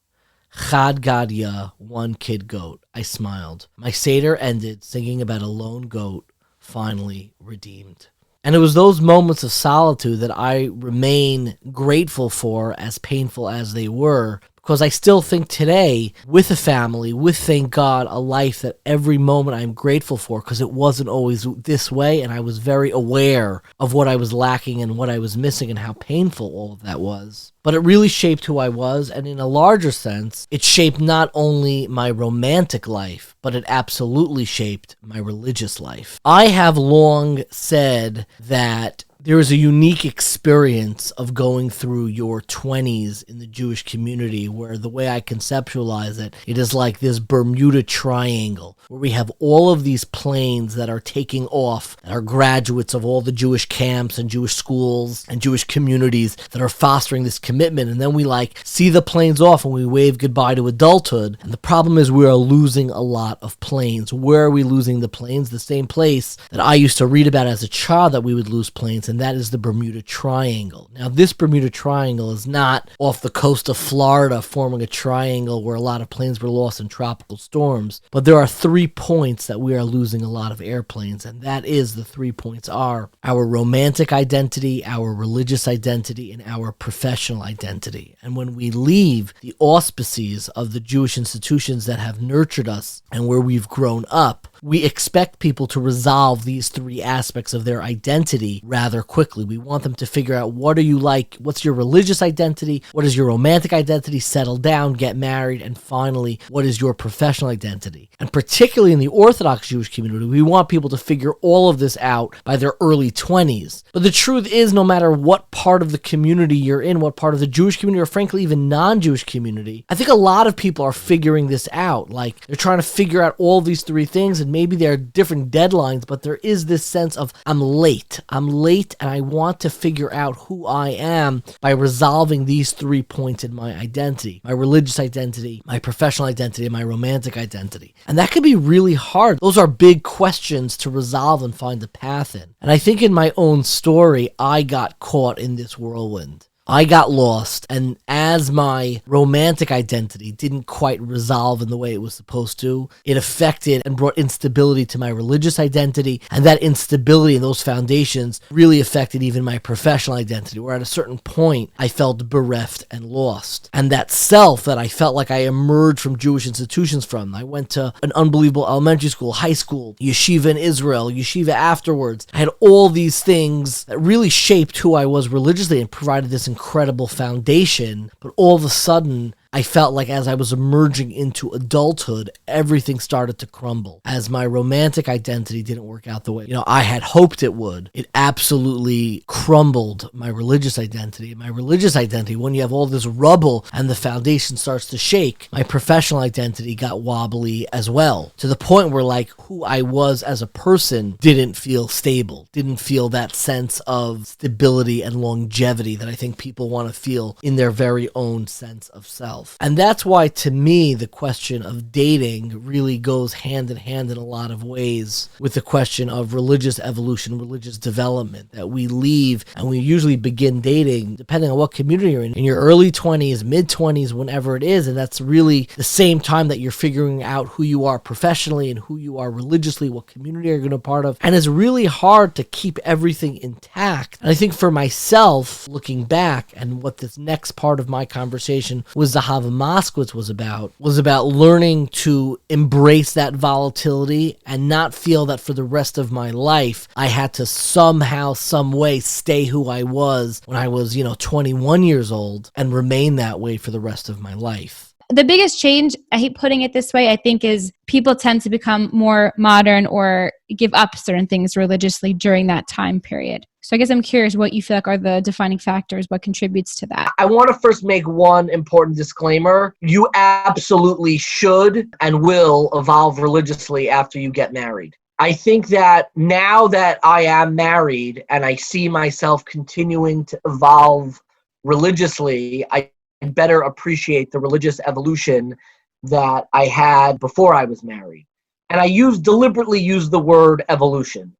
Speaker 3: Chad Gadya, one kid goat. I smiled. My Seder ended singing about a lone goat, finally redeemed. And it was those moments of solitude that I remain grateful for, as painful as they were, because I still think today, with a family, with, thank God, a life that every moment I'm grateful for, because it wasn't always this way, and I was very aware of what I was lacking and what I was missing and how painful all of that was. But it really shaped who I was, and in a larger sense, it shaped not only my romantic life, but it absolutely shaped my religious life. I have long said that there is a unique experience of going through your 20s in the Jewish community where the way I conceptualize it, it is like this Bermuda Triangle where we have all of these planes that are taking off, that are graduates of all the Jewish camps and Jewish schools and Jewish communities that are fostering this commitment. And then we see the planes off and we wave goodbye to adulthood. And the problem is we are losing a lot of planes. Where are we losing the planes? The same place that I used to read about as a child that we would lose planes, and that is the Bermuda Triangle. Now, this Bermuda Triangle is not off the coast of Florida forming a triangle where a lot of planes were lost in tropical storms, but there are 3 points that we are losing a lot of airplanes, and that is the 3 points are our romantic identity, our religious identity, and our professional identity. And when we leave the auspices of the Jewish institutions that have nurtured us and where we've grown up, we expect people to resolve these 3 aspects of their identity rather quickly. We want them to figure out, what are you like? What's your religious identity? What is your romantic identity? Settle down, get married, and finally, what is your professional identity? And particularly in the Orthodox Jewish community, we want people to figure all of this out by their early 20s. But the truth is, no matter what part of the community you're in, what part of the Jewish community, or frankly, even non-Jewish community, I think a lot of people are figuring this out. They're trying to figure out all these 3 things, and maybe there are different deadlines, but there is this sense of, I'm late, and I want to figure out who I am by resolving these 3 points in my identity: my religious identity, my professional identity, and my romantic identity. And that can be really hard. Those are big questions to resolve and find a path in. And I think in my own story, I got caught in this whirlwind. I got lost, and as my romantic identity didn't quite resolve in the way it was supposed to, it affected and brought instability to my religious identity, and that instability and those foundations really affected even my professional identity, where at a certain point, I felt bereft and lost. And that self that I felt like I emerged from Jewish institutions from. I went to an unbelievable elementary school, high school, yeshiva in Israel, yeshiva afterwards. I had all these things that really shaped who I was religiously and provided this incredible foundation, but all of a sudden I felt like as I was emerging into adulthood, everything started to crumble. As my romantic identity didn't work out the way, I had hoped it would. It absolutely crumbled my religious identity. My religious identity, when you have all this rubble and the foundation starts to shake, my professional identity got wobbly as well. To the point where who I was as a person didn't feel stable, didn't feel that sense of stability and longevity that I think people want to feel in their very own sense of self. And that's why, to me, the question of dating really goes hand in hand in a lot of ways with the question of religious evolution, religious development, that we leave and we usually begin dating, depending on what community you're in your early 20s, mid-20s, whenever it is. And that's really the same time that you're figuring out who you are professionally and who you are religiously, what community you're going to be part of. And it's really hard to keep everything intact. And I think for myself, looking back, and what this next part of my conversation with Zahava Moskowitz was about learning to embrace that volatility and not feel that for the rest of my life I had to somehow, some way stay who I was when I was, 21 years old and remain that way for the rest of my life.
Speaker 2: The biggest change, I hate putting it this way, I think is people tend to become more modern or give up certain things religiously during that time period. So I guess I'm curious what you feel like are the defining factors, what contributes to that?
Speaker 3: I want to first make one important disclaimer. You absolutely should and will evolve religiously after you get married. I think that now that I am married and I see myself continuing to evolve religiously, I better appreciate the religious evolution that I had before I was married. And I deliberately use the word evolution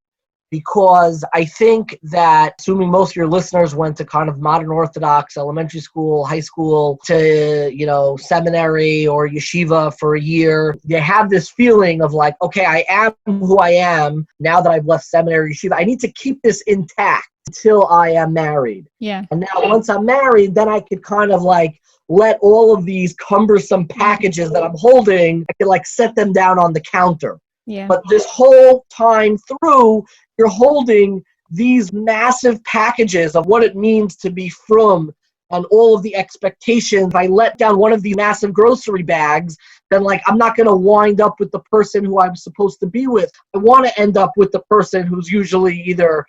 Speaker 3: because I think that, assuming most of your listeners went to kind of modern Orthodox elementary school, high school, to, seminary or yeshiva for a year, they have this feeling of okay, I am who I am now that I've left seminary, yeshiva. I need to keep this intact until I am married.
Speaker 2: Yeah.
Speaker 3: And now once I'm married, then I could kind of let all of these cumbersome packages that I'm holding, I could set them down on the counter.
Speaker 2: Yeah.
Speaker 3: But this whole time through, you're holding these massive packages of what it means to be frum and all of the expectations. If I let down one of these massive grocery bags, then I'm not going to wind up with the person who I'm supposed to be with. I want to end up with the person who's usually either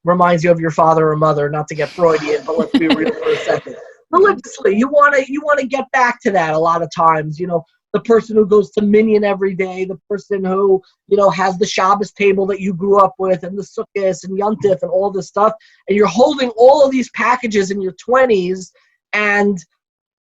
Speaker 3: reminds you of your father or mother, not to get Freudian, but let's be real for a second. Religiously, you want to get back to that a lot of times, the person who goes to Minyan every day, the person who, has the Shabbos table that you grew up with and the Sukkot and Yontif and all this stuff. And you're holding all of these packages in your 20s and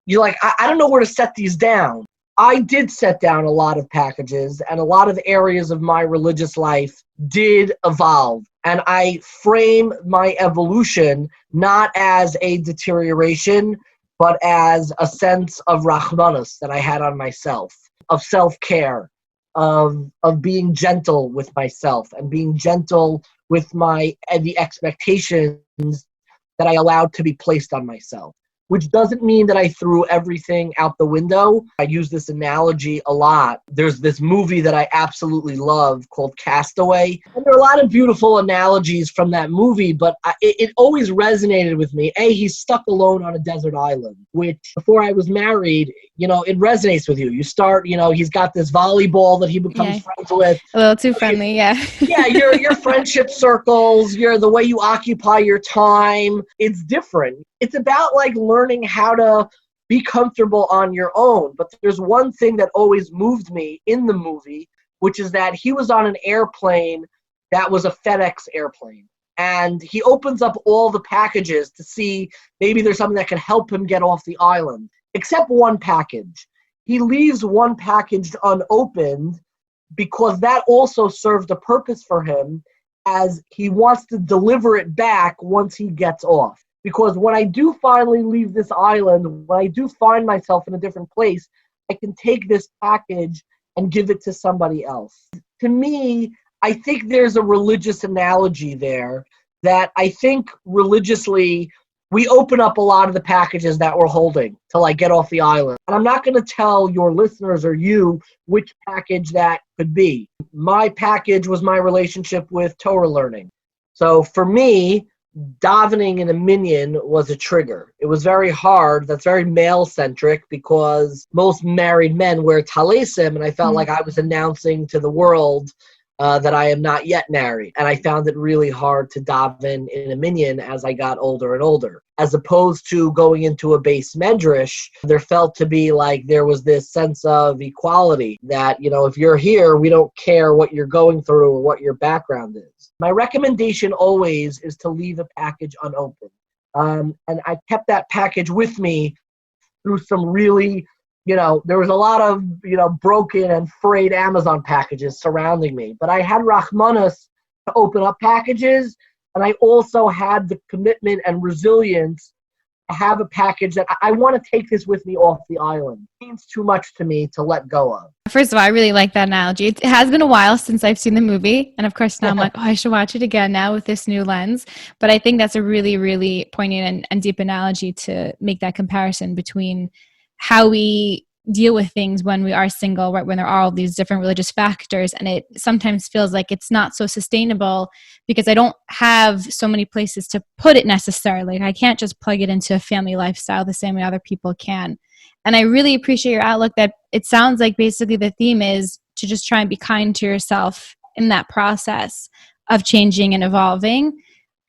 Speaker 3: you're like, I don't know where to set these down. I did set down a lot of packages, and a lot of areas of my religious life did evolve. And I frame my evolution not as a deterioration, but as a sense of rachmanus that I had on myself, of self-care, of being gentle with myself and being gentle with the expectations that I allowed to be placed on myself. Which doesn't mean that I threw everything out the window. I use this analogy a lot. There's this movie that I absolutely love called Castaway. And there are a lot of beautiful analogies from that movie, but it always resonated with me. He's stuck alone on a desert island, which before I was married, it resonates with you. You start, he's got this volleyball that he becomes friends with.
Speaker 2: A little too friendly, yeah.
Speaker 3: Yeah, your friendship circles, the way you occupy your time, it's different. It's about like learning how to be comfortable on your own. But there's one thing that always moved me in the movie, which is that he was on an airplane that was a FedEx airplane. And he opens up all the packages to see maybe there's something that can help him get off the island, except one package. He leaves one package unopened because that also served a purpose for him, as he wants to deliver it back once he gets off. Because when I do finally leave this island, when I do find myself in a different place, I can take this package and give it to somebody else. To me, I think there's a religious analogy there that I think religiously we open up a lot of the packages that we're holding till I get off the island. And I'm not going to tell your listeners or you which package that could be. My package was my relationship with Torah learning. So for me, davening in a minyan was a trigger. It was very hard. That's very male-centric because most married men wear talesim, and I felt like I was announcing to the world that I am not yet married. And I found it really hard to daven in a minyan as I got older and older. As opposed to going into a base medrash, there felt to be like there was this sense of equality that, if you're here, we don't care what you're going through or what your background is. My recommendation always is to leave a package unopened. And I kept that package with me through some really, there was a lot of, broken and frayed Amazon packages surrounding me. But I had Rachmanis to open up packages, and I also had the commitment and resilience to have a package that I want to take this with me off the island. It means too much to me to let go of.
Speaker 2: First of all, I really like that analogy. It has been a while since I've seen the movie. And of course, now I'm like, I should watch it again now with this new lens. But I think that's a really, really poignant and deep analogy to make that comparison between how we deal with things when we are single, right? When there are all these different religious factors, and it sometimes feels like it's not so sustainable because I don't have so many places to put it necessarily. I can't just plug it into a family lifestyle the same way other people can. And I really appreciate your outlook that it sounds like basically the theme is to just try and be kind to yourself in that process of changing and evolving.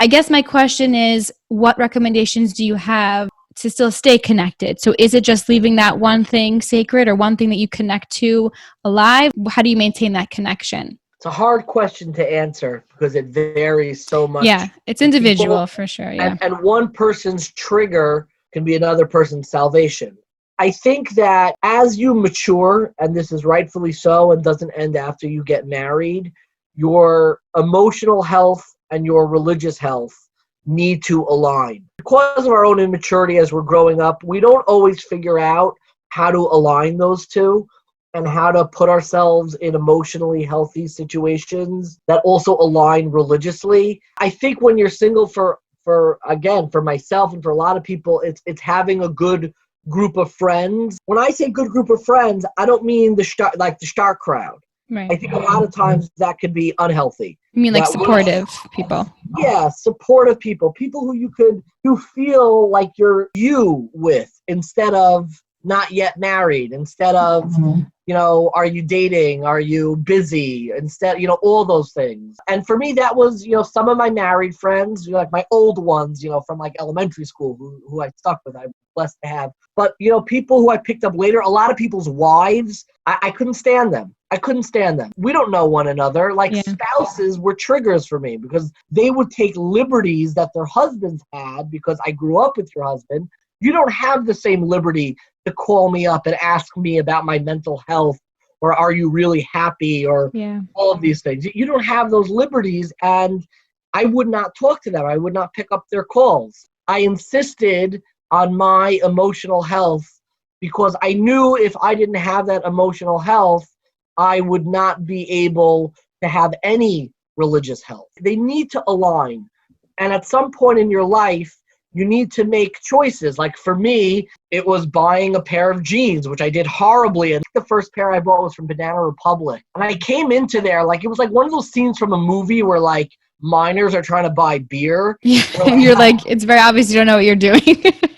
Speaker 2: I guess my question is, what recommendations do you have to still stay connected? So is it just leaving that one thing sacred or one thing that you connect to alive? How do you maintain that connection?
Speaker 3: It's a hard question to answer because it varies so much.
Speaker 2: Yeah, it's individual for sure. Yeah.
Speaker 3: And one person's trigger can be another person's salvation. I think that as you mature, and this is rightfully so and doesn't end after you get married, your emotional health and your religious health need to align. Because of our own immaturity as we're growing up, we don't always figure out how to align those two and how to put ourselves in emotionally healthy situations that also align religiously. I think when you're single, for myself and for a lot of people, it's having a good group of friends. When I say good group of friends, I don't mean the star crowd.
Speaker 2: Right.
Speaker 3: I think a lot of times that could be unhealthy.
Speaker 2: You mean like supportive people?
Speaker 3: Yeah, supportive people. People who you feel like you're you with instead of, not yet married, instead of, are you dating? Are you busy? Instead, all those things. And for me, that was, some of my married friends, like my old ones, from like elementary school who I stuck with. I'm blessed to have. But, people who I picked up later, a lot of people's wives, I couldn't stand them. I couldn't stand them. We don't know one another. Like spouses were triggers for me because they would take liberties that their husbands had because I grew up with your husband. You don't have the same liberty to call me up and ask me about my mental health or are you really happy or all of these things. You don't have those liberties, and I would not talk to them. I would not pick up their calls. I insisted on my emotional health because I knew if I didn't have that emotional health, I would not be able to have any religious health. They need to align. And at some point in your life, you need to make choices. Like for me, it was buying a pair of jeans, which I did horribly. And the first pair I bought was from Banana Republic. And I came into there, like it was like one of those scenes from a movie where like minors are trying to buy beer.
Speaker 2: And you're like, it's very obvious you don't know what you're doing.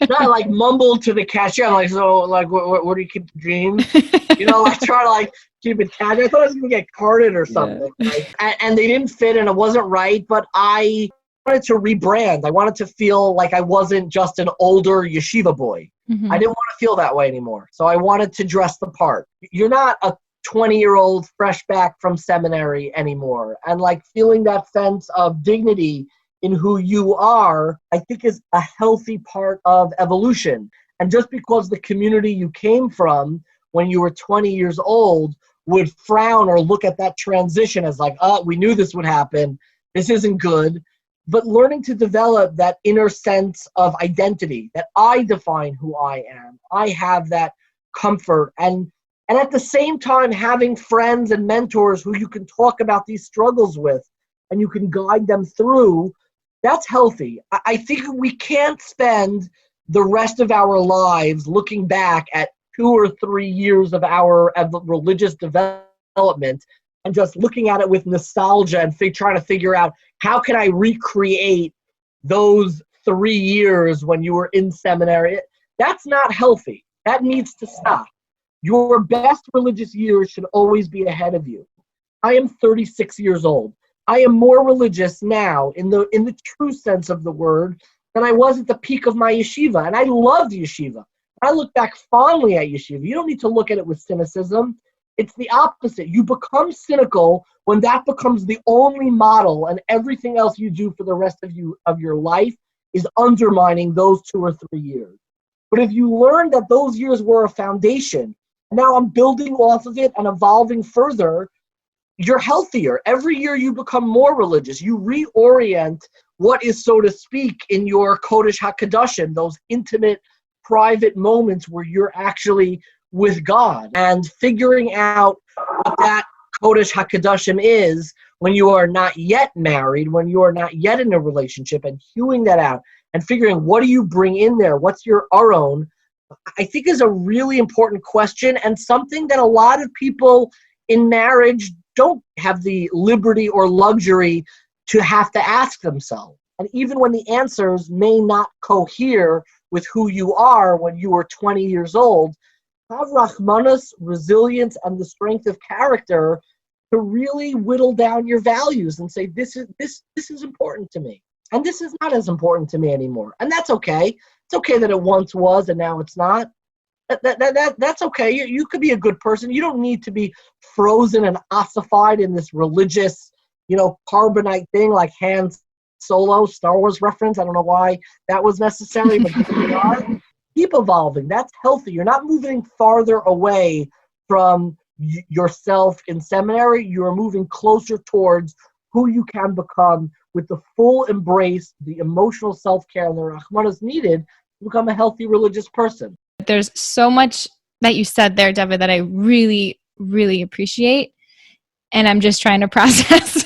Speaker 3: No, I like mumbled to the cashier. I'm like, so like, where do you keep the jeans? Like try to like keep it casual. I thought I was going to get carded or something. Yeah. Right? And they didn't fit and it wasn't right, but I wanted to rebrand. I wanted to feel like I wasn't just an older yeshiva boy. Mm-hmm. I didn't want to feel that way anymore. So I wanted to dress the part. You're not a 20-year-old fresh back from seminary anymore. And like feeling that sense of dignity in who you are, I think is a healthy part of evolution. And just because the community you came from when you were 20 years old would frown or look at that transition as like, oh, we knew this would happen. This isn't good. But learning to develop that inner sense of identity, that I define who I am. I have that comfort. And at the same time, having friends and mentors who you can talk about these struggles with and you can guide them through, that's healthy. I think we can't spend the rest of our lives looking back at 2 or 3 years of our religious development and just looking at it with nostalgia and trying to figure out how can I recreate those 3 years when you were in seminary. That's not healthy. That needs to stop. Your best religious years should always be ahead of you. I am 36 years old. I am more religious now in the true sense of the word than I was at the peak of my yeshiva. And I loved yeshiva. I look back fondly at yeshiva. You don't need to look at it with cynicism. It's the opposite. You become cynical when that becomes the only model and everything else you do for the rest of your life is undermining those 2 or 3 years. But if you learn that those years were a foundation, now I'm building off of it and evolving further, you're healthier. Every year you become more religious. You reorient what is, so to speak, in your Kodesh HaKadoshim, those intimate, private moments where you're actually with God, and figuring out what that Kodesh HaKadoshim is when you are not yet married, when you are not yet in a relationship, and hewing that out and figuring what do you bring in there, what's your aron, I think is a really important question, and something that a lot of people in marriage don't have the liberty or luxury to have to ask themselves. And even when the answers may not cohere with who you are when you were 20 years old, have Rahmanas, resilience, and the strength of character to really whittle down your values and say, this is important to me. And this is not as important to me anymore. And that's okay. It's okay that it once was and now it's not. That's okay. You could be a good person. You don't need to be frozen and ossified in this religious, carbonite thing like Han Solo, Star Wars reference. I don't know why that was necessary, but here we are. Keep evolving. That's healthy. You're not moving farther away from yourself in seminary. You're moving closer towards who you can become with the full embrace, the emotional self-care, and the Rahmanas needed to become a healthy religious person.
Speaker 2: There's so much that you said there, Dovid, that I really, really appreciate. And I'm just trying to process.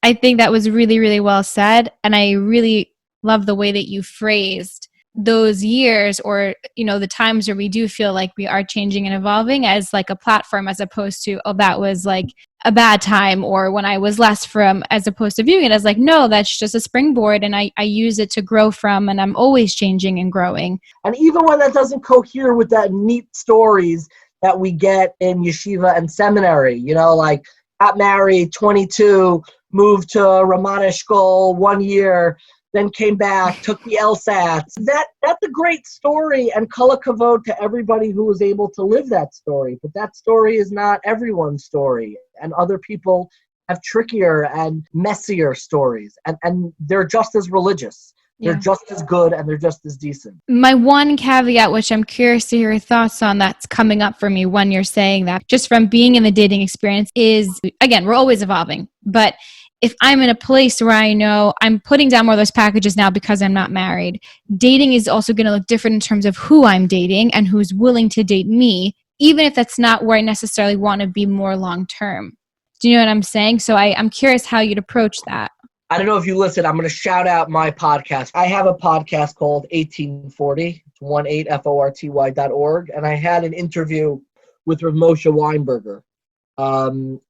Speaker 2: I think that was really, really well said. And I really love the way that you phrased those years, or, the times where we do feel like we are changing and evolving, as like a platform, as opposed to, oh, that was like a bad time or when I was less from, as opposed to viewing it as like, no, that's just a springboard and I use it to grow from, and I'm always changing and growing.
Speaker 3: And even when that doesn't cohere with that neat stories that we get in yeshiva and seminary, you know, like got married, 22, moved to Ramat Eshkol 1 year, then came back, took the LSATs. That's a great story, and kol hakavod to everybody who was able to live that story. But that story is not everyone's story, and other people have trickier and messier stories, and they're just as religious. They're just as good, and they're just as decent.
Speaker 2: My one caveat, which I'm curious to hear your thoughts on, that's coming up for me when you're saying that, just from being in the dating experience, is, again, we're always evolving, but if I'm in a place where I know I'm putting down more of those packages now because I'm not married, dating is also going to look different in terms of who I'm dating and who's willing to date me, even if that's not where I necessarily want to be more long term. Do you know what I'm saying? So I'm curious how you'd approach that.
Speaker 3: I don't know if you listen. I'm going to shout out my podcast. I have a podcast called 1840. It's 18forty.org. And I had an interview with Rav Moshe Weinberger.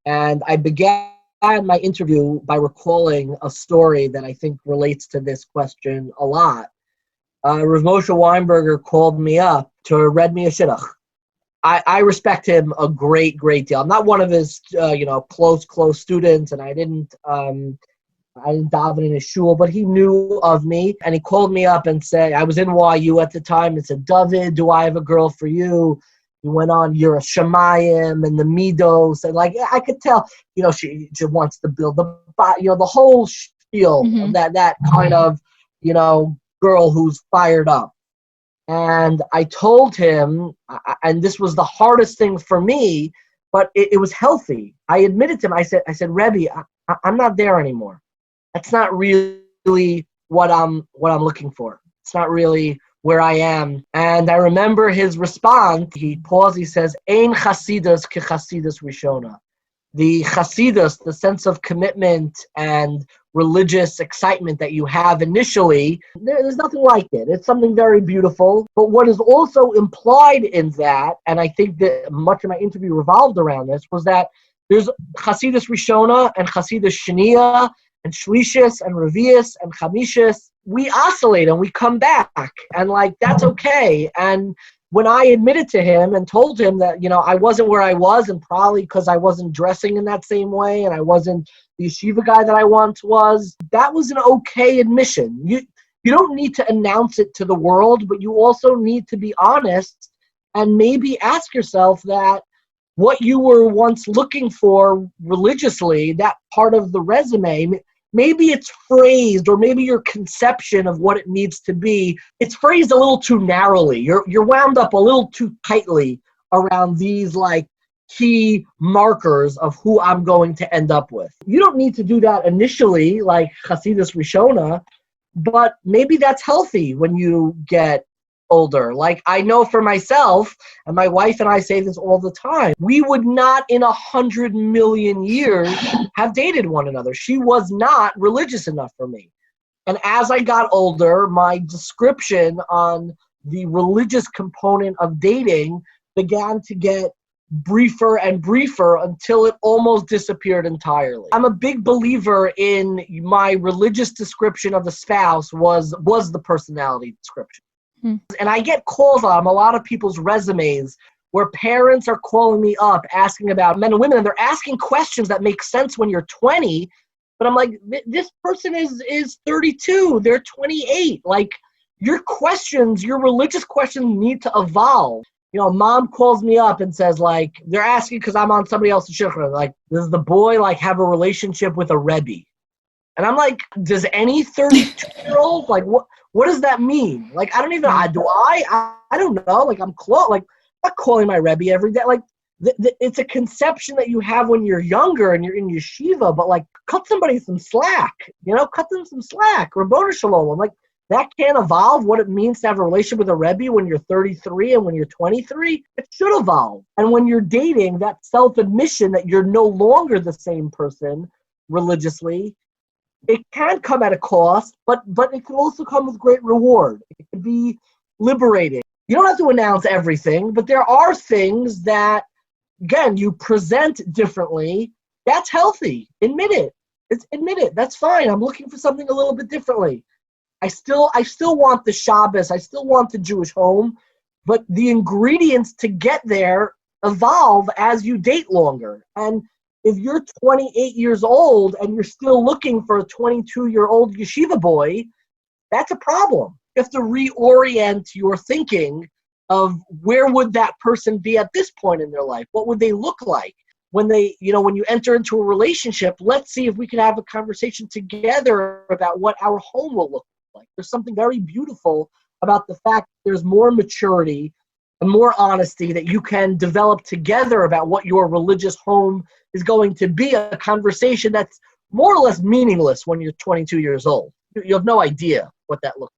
Speaker 3: And I began my interview by recalling a story that I think relates to this question a lot. Rav Moshe Weinberger called me up to read me a shidduch. I respect him a great, great deal. I'm not one of his, close students, and I didn't daven in his shul, but he knew of me, and he called me up and said, I was in YU at the time, and said, Dovid, do I have a girl for you? He went on, you're a Shemayim and the Midos, and I could tell, she wants to build the whole spiel of that kind of, girl who's fired up. And I told him, and this was the hardest thing for me, but it was healthy. I admitted to him, I said, Rebbe, I'm not there anymore. That's not really what I'm looking for. It's not really where I am. And I remember his response. He paused. He says, "Ein chasidus ke chasidus rishona." The chasidus, the sense of commitment and religious excitement that you have initially, there's nothing like it. It's something very beautiful. But what is also implied in that, and I think that much of my interview revolved around this, was that there's chasidus rishona and chasidus sheniya and shlishis and revius and chamishis. We oscillate and we come back, and that's okay. And when I admitted to him and told him that, I wasn't where I was, and probably because I wasn't dressing in that same way and I wasn't the yeshiva guy that I once was, that was an okay admission. You don't need to announce it to the world, but you also need to be honest and maybe ask yourself that what you were once looking for religiously, that part of the resume, maybe it's phrased, or maybe your conception of what it needs to be, it's phrased a little too narrowly. You're wound up a little too tightly around these key markers of who I'm going to end up with. You don't need to do that initially, like Chasidus Rishona, but maybe that's healthy when you get older. I know for myself, and my wife and I say this all the time, we would not in 100 million years have dated one another. She was not religious enough for me. And as I got older, my description on the religious component of dating began to get briefer and briefer until it almost disappeared entirely. I'm a big believer in my religious description of the spouse was the personality description. And I get calls on a lot of people's resumes where parents are calling me up asking about men and women, and they're asking questions that make sense when you're 20, but I'm like, this person is 32, they're 28. Your questions, your religious questions need to evolve. Mom calls me up and says, they're asking because I'm on somebody else's shidduch, does the boy have a relationship with a Rebbe? And I'm like, does any 32-year-old, what does that mean? I don't even, I don't know. I'm close. I'm not calling my Rebbe every day. It's a conception that you have when you're younger and you're in yeshiva, but cut somebody some slack, cut them some slack. Rabboni Shalom. That can't evolve what it means to have a relationship with a Rebbe when you're 33 and when you're 23. It should evolve. And when you're dating, that self-admission that you're no longer the same person religiously, it can come at a cost, but it can also come with great reward. It can be liberating. You don't have to announce everything, but there are things that, again, you present differently That's healthy. Admit it. Admit it. That's fine. I'm looking for something a little bit differently. I still want the Shabbos. I still want the Jewish home, but the ingredients to get there evolve as you date longer. And if you're 28 years old and you're still looking for a 22-year-old yeshiva boy, that's a problem. You have to reorient your thinking of where would that person be at this point in their life? What would they look like? When you enter into a relationship, let's see if we can have a conversation together about what our home will look like. There's something very beautiful about the fact that there's more maturity and more honesty that you can develop together about what your religious home is going to be, a conversation that's more or less meaningless when you're 22 years old. You have no idea what that looks like.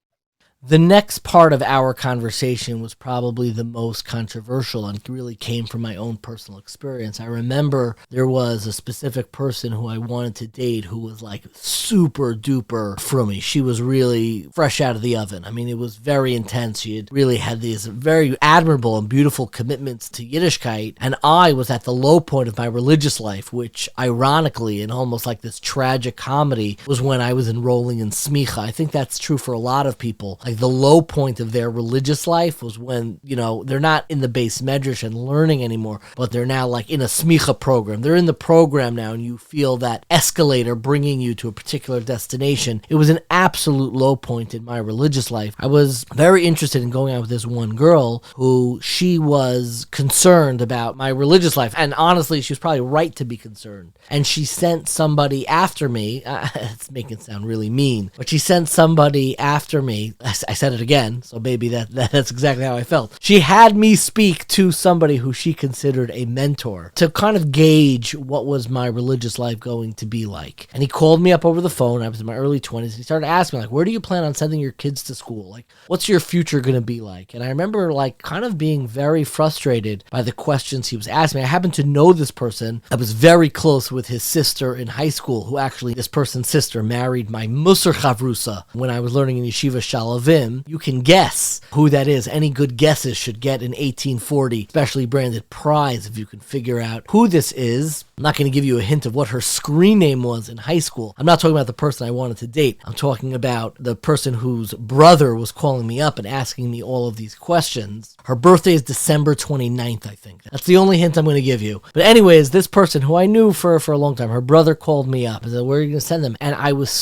Speaker 1: The next part of our conversation was probably the most controversial and really came from my own personal experience. I remember there was a specific person who I wanted to date who was like super duper frummy. She was really fresh out of the oven. I mean, it was very intense. She had really had these very admirable and beautiful commitments to Yiddishkeit. And I was at the low point of my religious life, which ironically, and almost like this tragic comedy, was when I was enrolling in smicha. I think that's true for a lot of people. Like the low point of their religious life was when, they're not in the base medrash and learning anymore, but they're now like in a smicha program. They're in the program now, and you feel that escalator bringing you to a particular destination. It was an absolute low point in my religious life. I was very interested in going out with this one girl who she was concerned about my religious life. And honestly, she was probably right to be concerned. And she sent somebody after me. It's making it sound really mean, but she sent somebody after me. I said it again, so maybe that's exactly how I felt. She had me speak to somebody who she considered a mentor to kind of gauge what was my religious life going to be like. And he called me up over the phone. I was in my early 20s. And he started asking me, like, where do you plan on sending your kids to school? Like, what's your future going to be like? And I remember, like, kind of being very frustrated by the questions he was asking me. I happened to know this person. I was very close with his sister in high school, who actually, this person's sister married my Musar Chavrusa when I was learning in Yeshiva Shalom. You can guess who that is. Any good guesses should get an 1840 specially branded prize if you can figure out who this is. I'm not going to give you a hint of what her screen name was in high school. I'm not talking about the person I wanted to date. I'm talking about the person whose brother was calling me up and asking me all of these questions. Her birthday is December 29th, I think. That's the only hint I'm going to give you. But anyways, this person who I knew for a long time, her brother called me up and said, where are you going to send them? And I was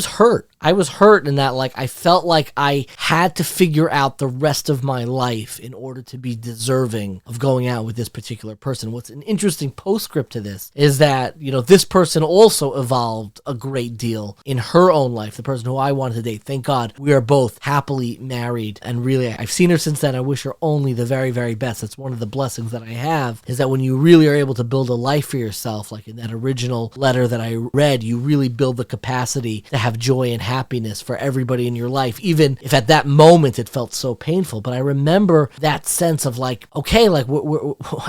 Speaker 1: hurt. I was hurt in that, like, I felt like I had to figure out the rest of my life in order to be deserving of going out with this particular person. What's an interesting postscript to this is that, this person also evolved a great deal in her own life, the person who I wanted to date. Thank God we are both happily married, and really, I've seen her since then. I wish her only the very, very best. That's one of the blessings that I have, is that when you really are able to build a life for yourself, like in that original letter that I read, you really build the capacity to have joy and happiness for everybody in your life, even if at that moment it felt so painful. But I remember that sense of like, okay, like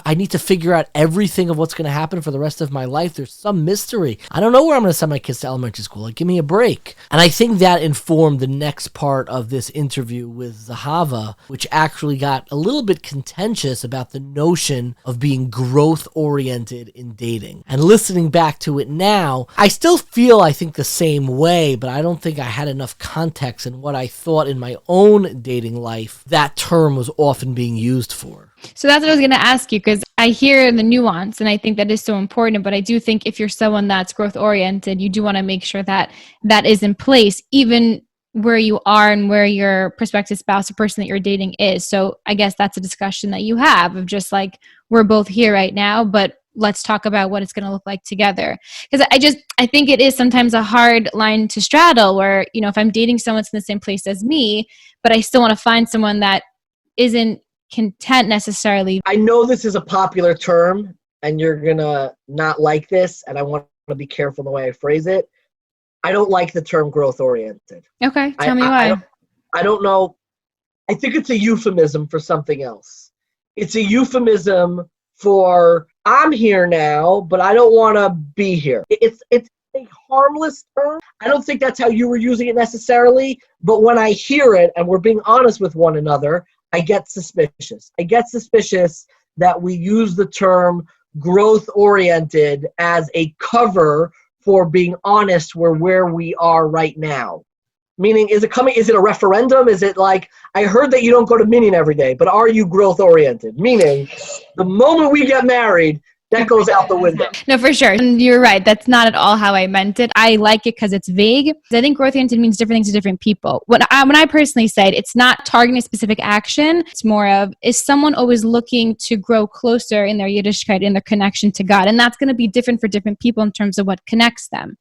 Speaker 1: I need to figure out everything of what's going to happen for the rest of my life. There's some mystery. I don't know where I'm going to send my kids to elementary school. Like, give me a break. And I think that informed the next part of this interview with Zahava, which actually got a little bit contentious about the notion of being growth-oriented in dating. And listening back to it now, I still feel, I think, the same way, but I don't think I had enough context in what I thought in my own dating life that term was often being used for.
Speaker 2: So that's what I was going to ask you, because I hear the nuance and I think that is so important. But I do think if you're someone that's growth oriented, you do want to make sure that that is in place, even where you are and where your prospective spouse or person that you're dating is. So I guess that's a discussion that you have of just like, we're both here right now, but let's talk about what it's going to look like together. Because I think it is sometimes a hard line to straddle where, if I'm dating someone that's in the same place as me, but I still want to find someone that isn't content necessarily.
Speaker 3: I know this is a popular term and you're going to not like this, and I want to be careful the way I phrase it. I don't like the term growth oriented.
Speaker 2: Okay, tell me why.
Speaker 3: I don't know. I think it's a euphemism for something else. It's a euphemism for I'm here now, but I don't want to be here. It's a harmless term. I don't think that's how you were using it necessarily, but when I hear it and we're being honest with one another, I get suspicious. I get suspicious that we use the term growth oriented as a cover for being honest where we are right now. Meaning, is it a referendum? Is it like, I heard that you don't go to Minyan every day, but are you growth oriented? Meaning, the moment we get married, that goes out the window.
Speaker 2: No, for sure. And you're right. That's not at all how I meant it. I like it because it's vague. I think growth oriented means different things to different people. When I personally said, it's not targeting a specific action. It's more of, is someone always looking to grow closer in their Yiddishkeit, in their connection to God? And that's going to be different for different people in terms of what connects them.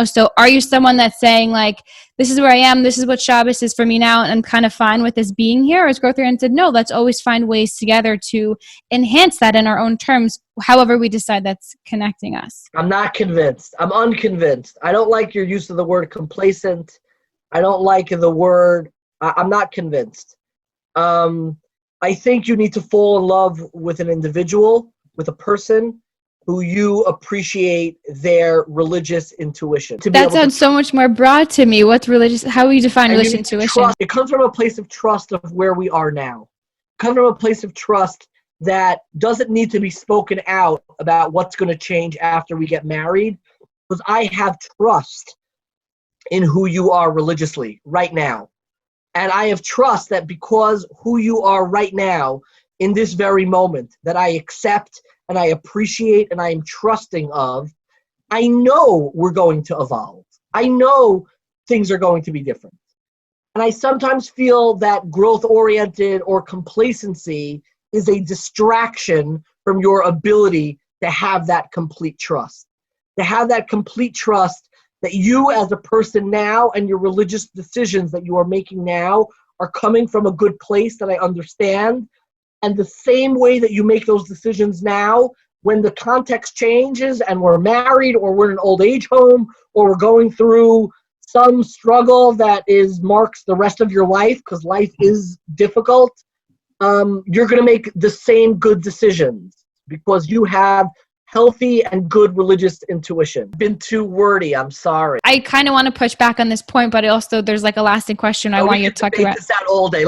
Speaker 2: So are you someone that's saying like, this is where I am, this is what Shabbos is for me now, and I'm kind of fine with this being here? Or is growth oriented? No, let's always find ways together to enhance that in our own terms, however we decide that's connecting us.
Speaker 3: I'm not convinced. I'm unconvinced. I don't like your use of the word complacent. I don't like the word, I'm not convinced. I think you need to fall in love with an individual, with a person who you appreciate their religious intuition.
Speaker 2: That sounds so much more broad to me. What's religious? How would you define religious intuition?
Speaker 3: It comes from a place of trust of where we are now. It comes from a place of trust that doesn't need to be spoken out about what's going to change after we get married, because I have trust in who you are religiously right now. And I have trust that because who you are right now in this very moment that I accept and I appreciate and I am trusting of, I know we're going to evolve. I know things are going to be different. And I sometimes feel that growth-oriented or complacency is a distraction from your ability to have that complete trust. To have that complete trust that you as a person now and your religious decisions that you are making now are coming from a good place that I understand. And the same way that you make those decisions now, when the context changes and we're married or we're in an old age home or we're going through some struggle that marks the rest of your life, because life is difficult, you're going to make the same good decisions because you have healthy and good religious intuition. Been too wordy, I'm sorry.
Speaker 2: I kind of want to push back on this point, but also there's like a lasting question I want you to talk about.
Speaker 3: This out all day.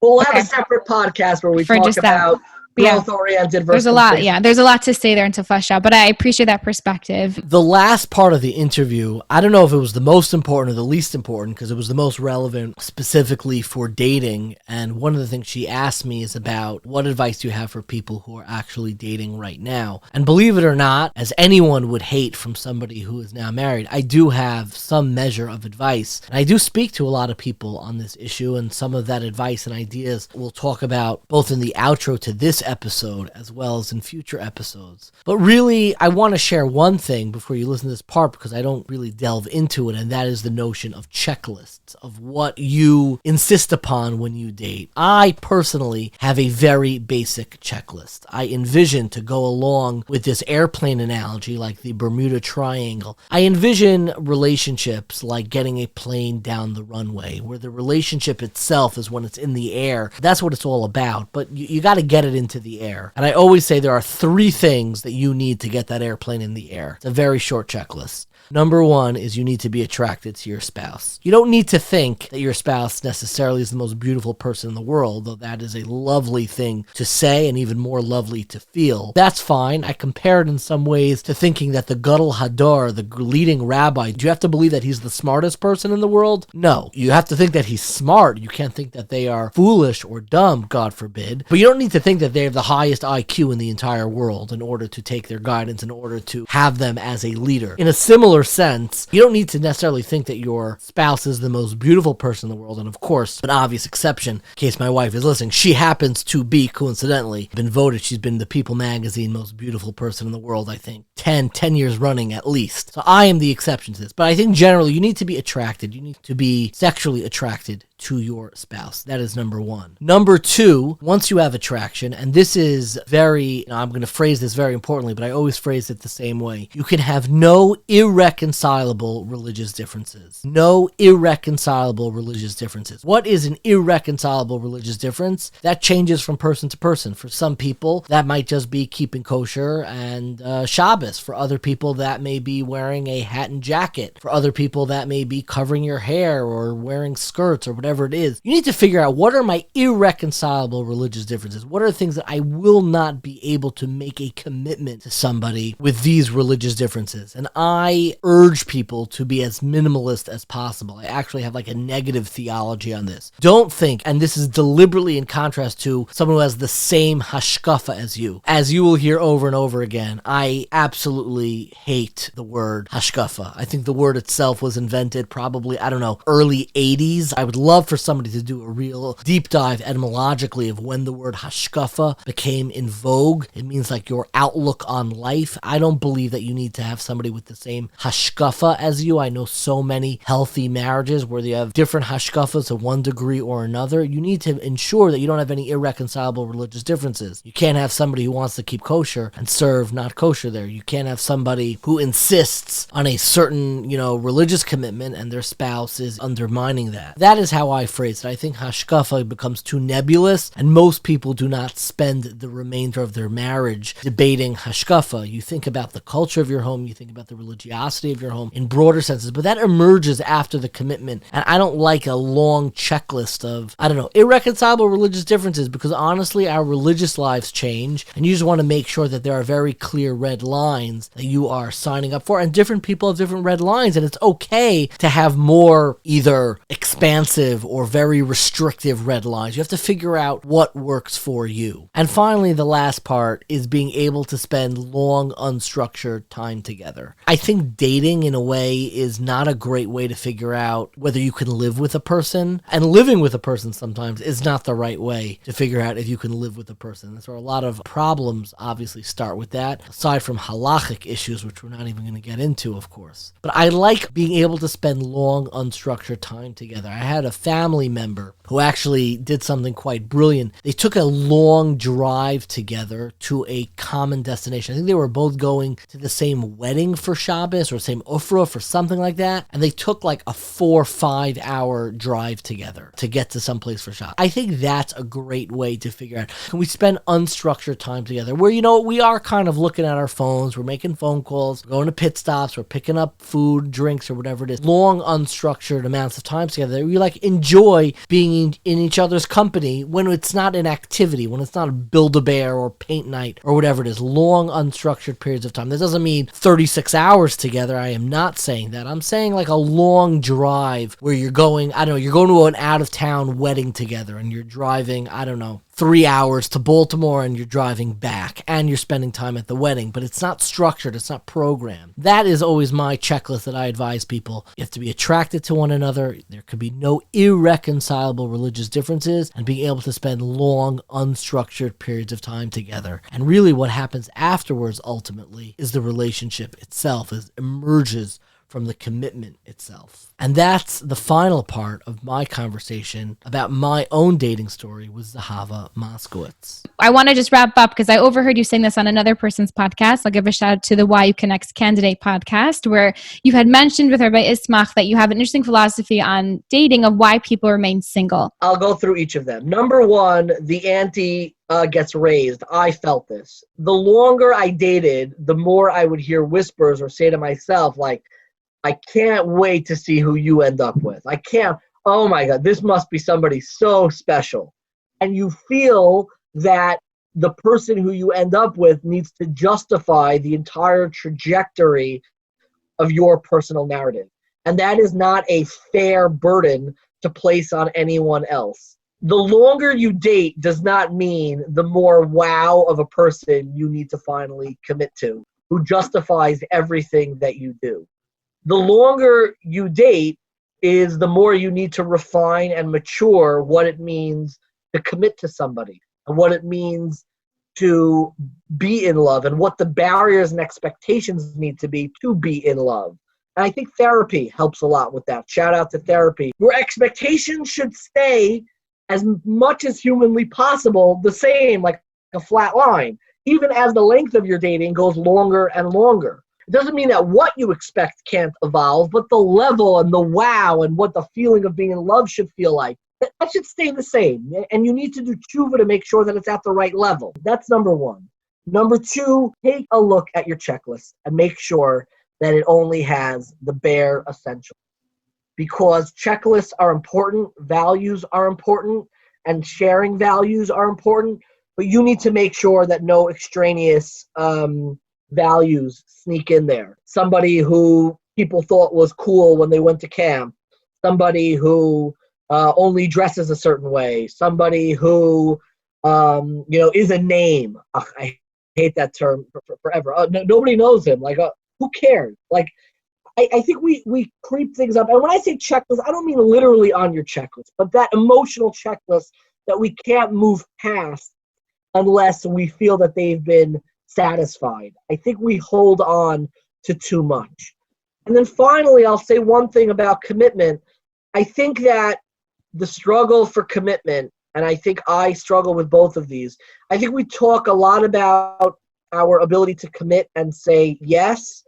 Speaker 3: We'll have a separate podcast where we talk about growth-oriented versus
Speaker 2: there's a lot to say there and to flesh out, but I appreciate that perspective.
Speaker 1: The last part of the interview, I don't know if it was the most important or the least important, because it was the most relevant specifically for dating. And one of the things she asked me is about what advice do you have for people who are actually dating right now? And believe it or not, as anyone would hate from somebody who is now married, I do have some measure of advice. And I do speak to a lot of people on this issue, and some of that advice and ideas we'll talk about both in the outro to this episode as well as in future episodes. But really, I want to share one thing before you listen to this part, because I don't really delve into it, and that is the notion of checklists, of what you insist upon when you date. I personally have a very basic checklist. I envision, to go along with this airplane analogy, like the Bermuda Triangle, I envision relationships like getting a plane down the runway, where the relationship itself is when it's in the air. That's what it's all about, but you got to get it into the air. And I always say there are 3 things that you need to get that airplane in the air. It's a very short checklist. Number 1 is you need to be attracted to your spouse. You don't need to think that your spouse necessarily is the most beautiful person in the world, though that is a lovely thing to say and even more lovely to feel. That's fine. I compare it in some ways to thinking that the Gadol Hador, the leading rabbi, do you have to believe that he's the smartest person in the world? No. You have to think that he's smart. You can't think that they are foolish or dumb, God forbid. But you don't need to think that they have the highest IQ in the entire world in order to take their guidance, in order to have them as a leader. In a similar sense, you don't need to necessarily think that your spouse is the most beautiful person in the world. And of course, an obvious exception, in case my wife is listening, she happens to be, coincidentally, been voted, she's been the People magazine most beautiful person in the world, I think, 10 years running at least. So I am the exception to this. But I think generally you need to be attracted. You need to be sexually attracted to your spouse. That is number 1. Number 2, once you have attraction, and this is very, I'm going to phrase this very importantly, but I always phrase it the same way. You can have no irrational
Speaker 3: irreconcilable religious differences. No irreconcilable religious differences. What is an irreconcilable religious difference? That changes from person to person. For some people, that might just be keeping kosher and Shabbos. For other people, that may be wearing a hat and jacket. For other people, that may be covering your hair or wearing skirts or whatever it is. You need to figure out, what are my irreconcilable religious differences? What are things that I will not be able to make a commitment to somebody with these religious differences? And I urge people to be as minimalist as possible. I actually have like a negative theology on this. Don't think, and this is deliberately in contrast to someone who has the same hashkafa as you. As you will hear over and over again, I absolutely hate the word hashkafa. I think the word itself was invented probably, early 80s. I would love for somebody to do a real deep dive etymologically of when the word hashkafa became in vogue. It means like your outlook on life. I don't believe that you need to have somebody with the same hashkafa as you. I know so many healthy marriages where you have different hashkafas to one degree or another. You need to ensure that you don't have any irreconcilable religious differences. You can't have somebody who wants to keep kosher and serve not kosher there. You can't have somebody who insists on a certain, religious commitment and their spouse is undermining that. That is how I phrase it. I think hashkafa becomes too nebulous, and most people do not spend the remainder of their marriage debating hashkafa. You think about the culture of your home, you think about the religiosity of your home in broader senses, but that emerges after the commitment. And I don't like a long checklist of, irreconcilable religious differences, because honestly, our religious lives change, and you just want to make sure that there are very clear red lines that you are signing up for, and different people have different red lines, and it's okay to have more either expansive or very restrictive red lines. You have to figure out what works for you. And finally, the last part is being able to spend long, unstructured time together. I think dating, in a way, is not a great way to figure out whether you can live with a person, and living with a person sometimes is not the right way to figure out if you can live with a person. That's where a lot of problems obviously start with that, aside from halachic issues, which we're not even going to get into, of course. But I like being able to spend long, unstructured time together. I had a family member who actually did something quite brilliant. They took a long drive together to a common destination. I think they were both going to the same wedding for Shabbos or same Ufra for something like that. And they took like a 4 or 5 hour drive together to get to someplace for Shabbos. I think that's a great way to figure out, can we spend unstructured time together where, we are kind of looking at our phones, we're making phone calls, we're going to pit stops, we're picking up food, drinks, or whatever it is. Long, unstructured amounts of time together. We enjoy being in each other's company when it's not an activity, when it's not a Build-A-Bear or paint night or whatever it is. Long, unstructured periods of time. That doesn't mean 36 hours together. I am not saying that. I'm saying like a long drive where you're going, you're going to an out-of-town wedding together and you're driving, 3 hours to Baltimore and you're driving back and you're spending time at the wedding, but it's not structured, it's not programmed. That is always my checklist that I advise people. You have to be attracted to one another. There could be no irreconcilable religious differences, and being able to spend long, unstructured periods of time together. And really what happens afterwards ultimately is the relationship itself emerges from the commitment itself. And that's the final part of my conversation about my own dating story with Zahava Moskowitz.
Speaker 2: I want to just wrap up because I overheard you saying this on another person's podcast. I'll give a shout out to the Why You Connect Candidate podcast, where you had mentioned with Rabbi Ismach that you have an interesting philosophy on dating of why people remain single.
Speaker 3: I'll go through each of them. Number one, the ante gets raised. I felt this. The longer I dated, the more I would hear whispers or say to myself, like, I can't wait to see who you end up with. Oh my God, this must be somebody so special. And you feel that the person who you end up with needs to justify the entire trajectory of your personal narrative. And that is not a fair burden to place on anyone else. The longer you date does not mean the more wow of a person you need to finally commit to, who justifies everything that you do. The longer you date is the more you need to refine and mature what it means to commit to somebody and what it means to be in love and what the barriers and expectations need to be in love. And I think therapy helps a lot with that. Shout out to therapy. Your expectations should stay as much as humanly possible the same, like a flat line, even as the length of your dating goes longer and longer. It doesn't mean that what you expect can't evolve, but the level and the wow and what the feeling of being in love should feel like, that should stay the same. And you need to do tshuva to make sure that it's at the right level. That's number one. Number two, take a look at your checklist and make sure that it only has the bare essentials. Because checklists are important, values are important, and sharing values are important, but you need to make sure that no extraneous values sneak in there. Somebody who people thought was cool when they went to camp, somebody who only dresses a certain way, somebody who is a name. Ugh, I hate that term forever. Nobody knows him. Like, who cares? Like, I think we creep things up. And when I say checklist, I don't mean literally on your checklist, but that emotional checklist that we can't move past unless we feel that they've been satisfied. I think we hold on to too much. And then finally, I'll say one thing about commitment. I think that the struggle for commitment, and I think I struggle with both of these, I think we talk a lot about our ability to commit and say yes,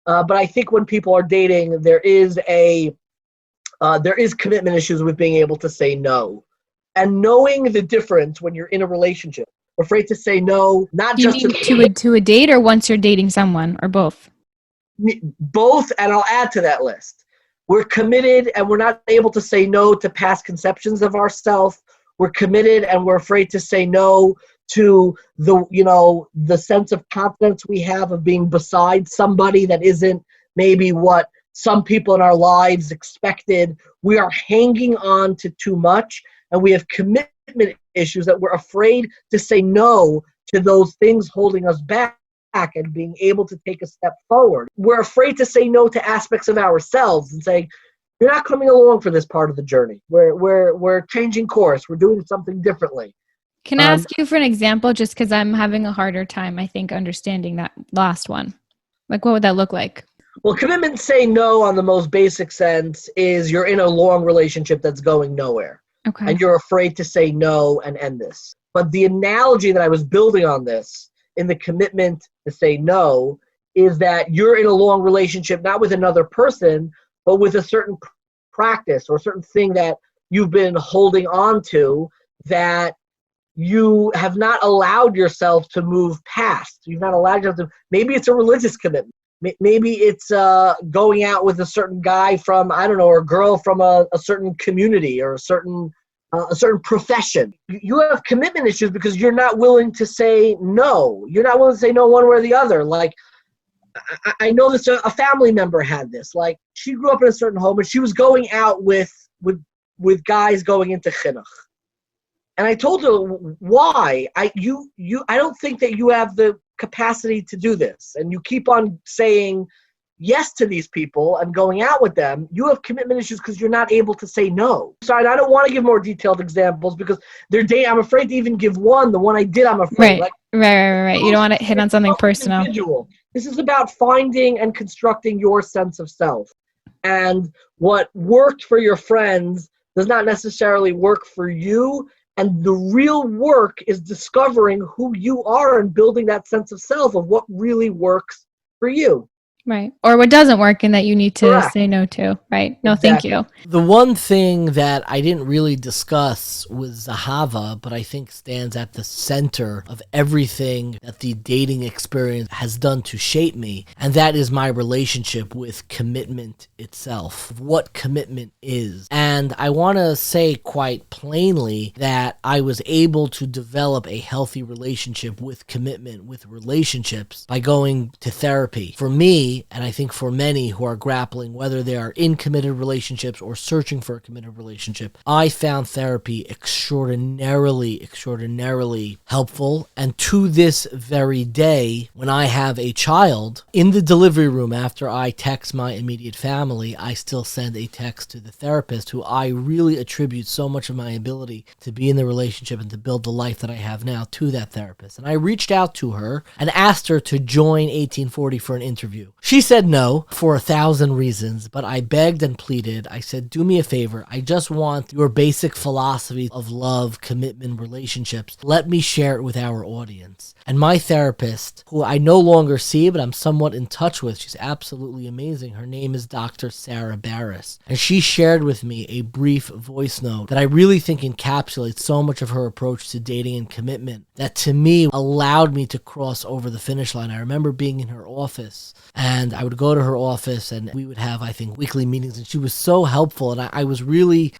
Speaker 3: but I think when people are dating, there is commitment issues with being able to say no. And knowing the difference when you're in a relationship. We're afraid to say no, not
Speaker 2: you
Speaker 3: just
Speaker 2: mean to a date or once you're dating someone, or both?
Speaker 3: Both, and I'll add to that list. We're committed and we're not able to say no to past conceptions of ourselves. We're committed and we're afraid to say no to the sense of confidence we have of being beside somebody that isn't maybe what some people in our lives expected. We are hanging on to too much, and we have commitment issues that we're afraid to say no to those things holding us back and being able to take a step forward. We're afraid to say no to aspects of ourselves and saying, you're not coming along for this part of the journey. We're changing course. We're doing something differently.
Speaker 2: Can I ask you for an example, just because I'm having a harder time, I think, understanding that last one? Like, what would that look like?
Speaker 3: Well, commitment saying no on the most basic sense is you're in a long relationship that's going nowhere.
Speaker 2: Okay.
Speaker 3: And you're afraid to say no and end this. But the analogy that I was building on this in the commitment to say no is that you're in a long relationship, not with another person, but with a certain practice or a certain thing that you've been holding on to that you have not allowed yourself to move past. You've not allowed yourself to, maybe it's a religious commitment. Maybe it's going out with a certain guy from, I don't know, or a girl from a certain community or a certain profession. You have commitment issues because you're not willing to say no. You're not willing to say no one way or the other. Like, I know this, a family member had this. Like, she grew up in a certain home and she was going out with guys going into chinuch. And I told her, why? I don't think that you have the capacity to do this. And you keep on saying yes to these people and going out with them. You have commitment issues because you're not able to say no. Sorry, I don't want to give more detailed examples because I'm afraid to even give one. The one I did, I'm afraid.
Speaker 2: Right. You don't want to hit on something personal.
Speaker 3: Individual. This is about finding and constructing your sense of self. And what worked for your friends does not necessarily work for you. And the real work is discovering who you are and building that sense of self of what really works for you.
Speaker 2: Right. Or what doesn't work and that you need to
Speaker 3: Correct.
Speaker 2: say no to. Right. No,
Speaker 3: Exactly.
Speaker 2: Thank you.
Speaker 1: The one thing that I didn't really discuss was Zahava, but I think stands at the center of everything that the dating experience has done to shape me, and that is my relationship with commitment itself, what commitment is. And I want to say quite plainly that I was able to develop a healthy relationship with commitment, with relationships, by going to therapy. For me, and I think for many who are grappling, whether they are in committed relationships or searching for a committed relationship, I found therapy extraordinarily helpful. And to this very day, when I have a child, in the delivery room after I text my immediate family, I still send a text to the therapist who
Speaker 3: I really attribute so much of my ability to be in the relationship and to build the life that I have now to that therapist. And I reached out to her and asked her to join 1840 for an interview. She said no for 1,000 reasons, but I begged and pleaded. I said, do me a favor. I just want your basic philosophy of love, commitment, relationships. Let me share it with our audience. And my therapist, who I no longer see, but I'm somewhat in touch with, she's absolutely amazing. Her name is Dr. Sarah Barris. And she shared with me a brief voice note that I really think encapsulates so much of her approach to dating and commitment that to me allowed me to cross over the finish line. I remember being in her office, and I would go to her office and we would have, I think, weekly meetings, and she was so helpful. And I was really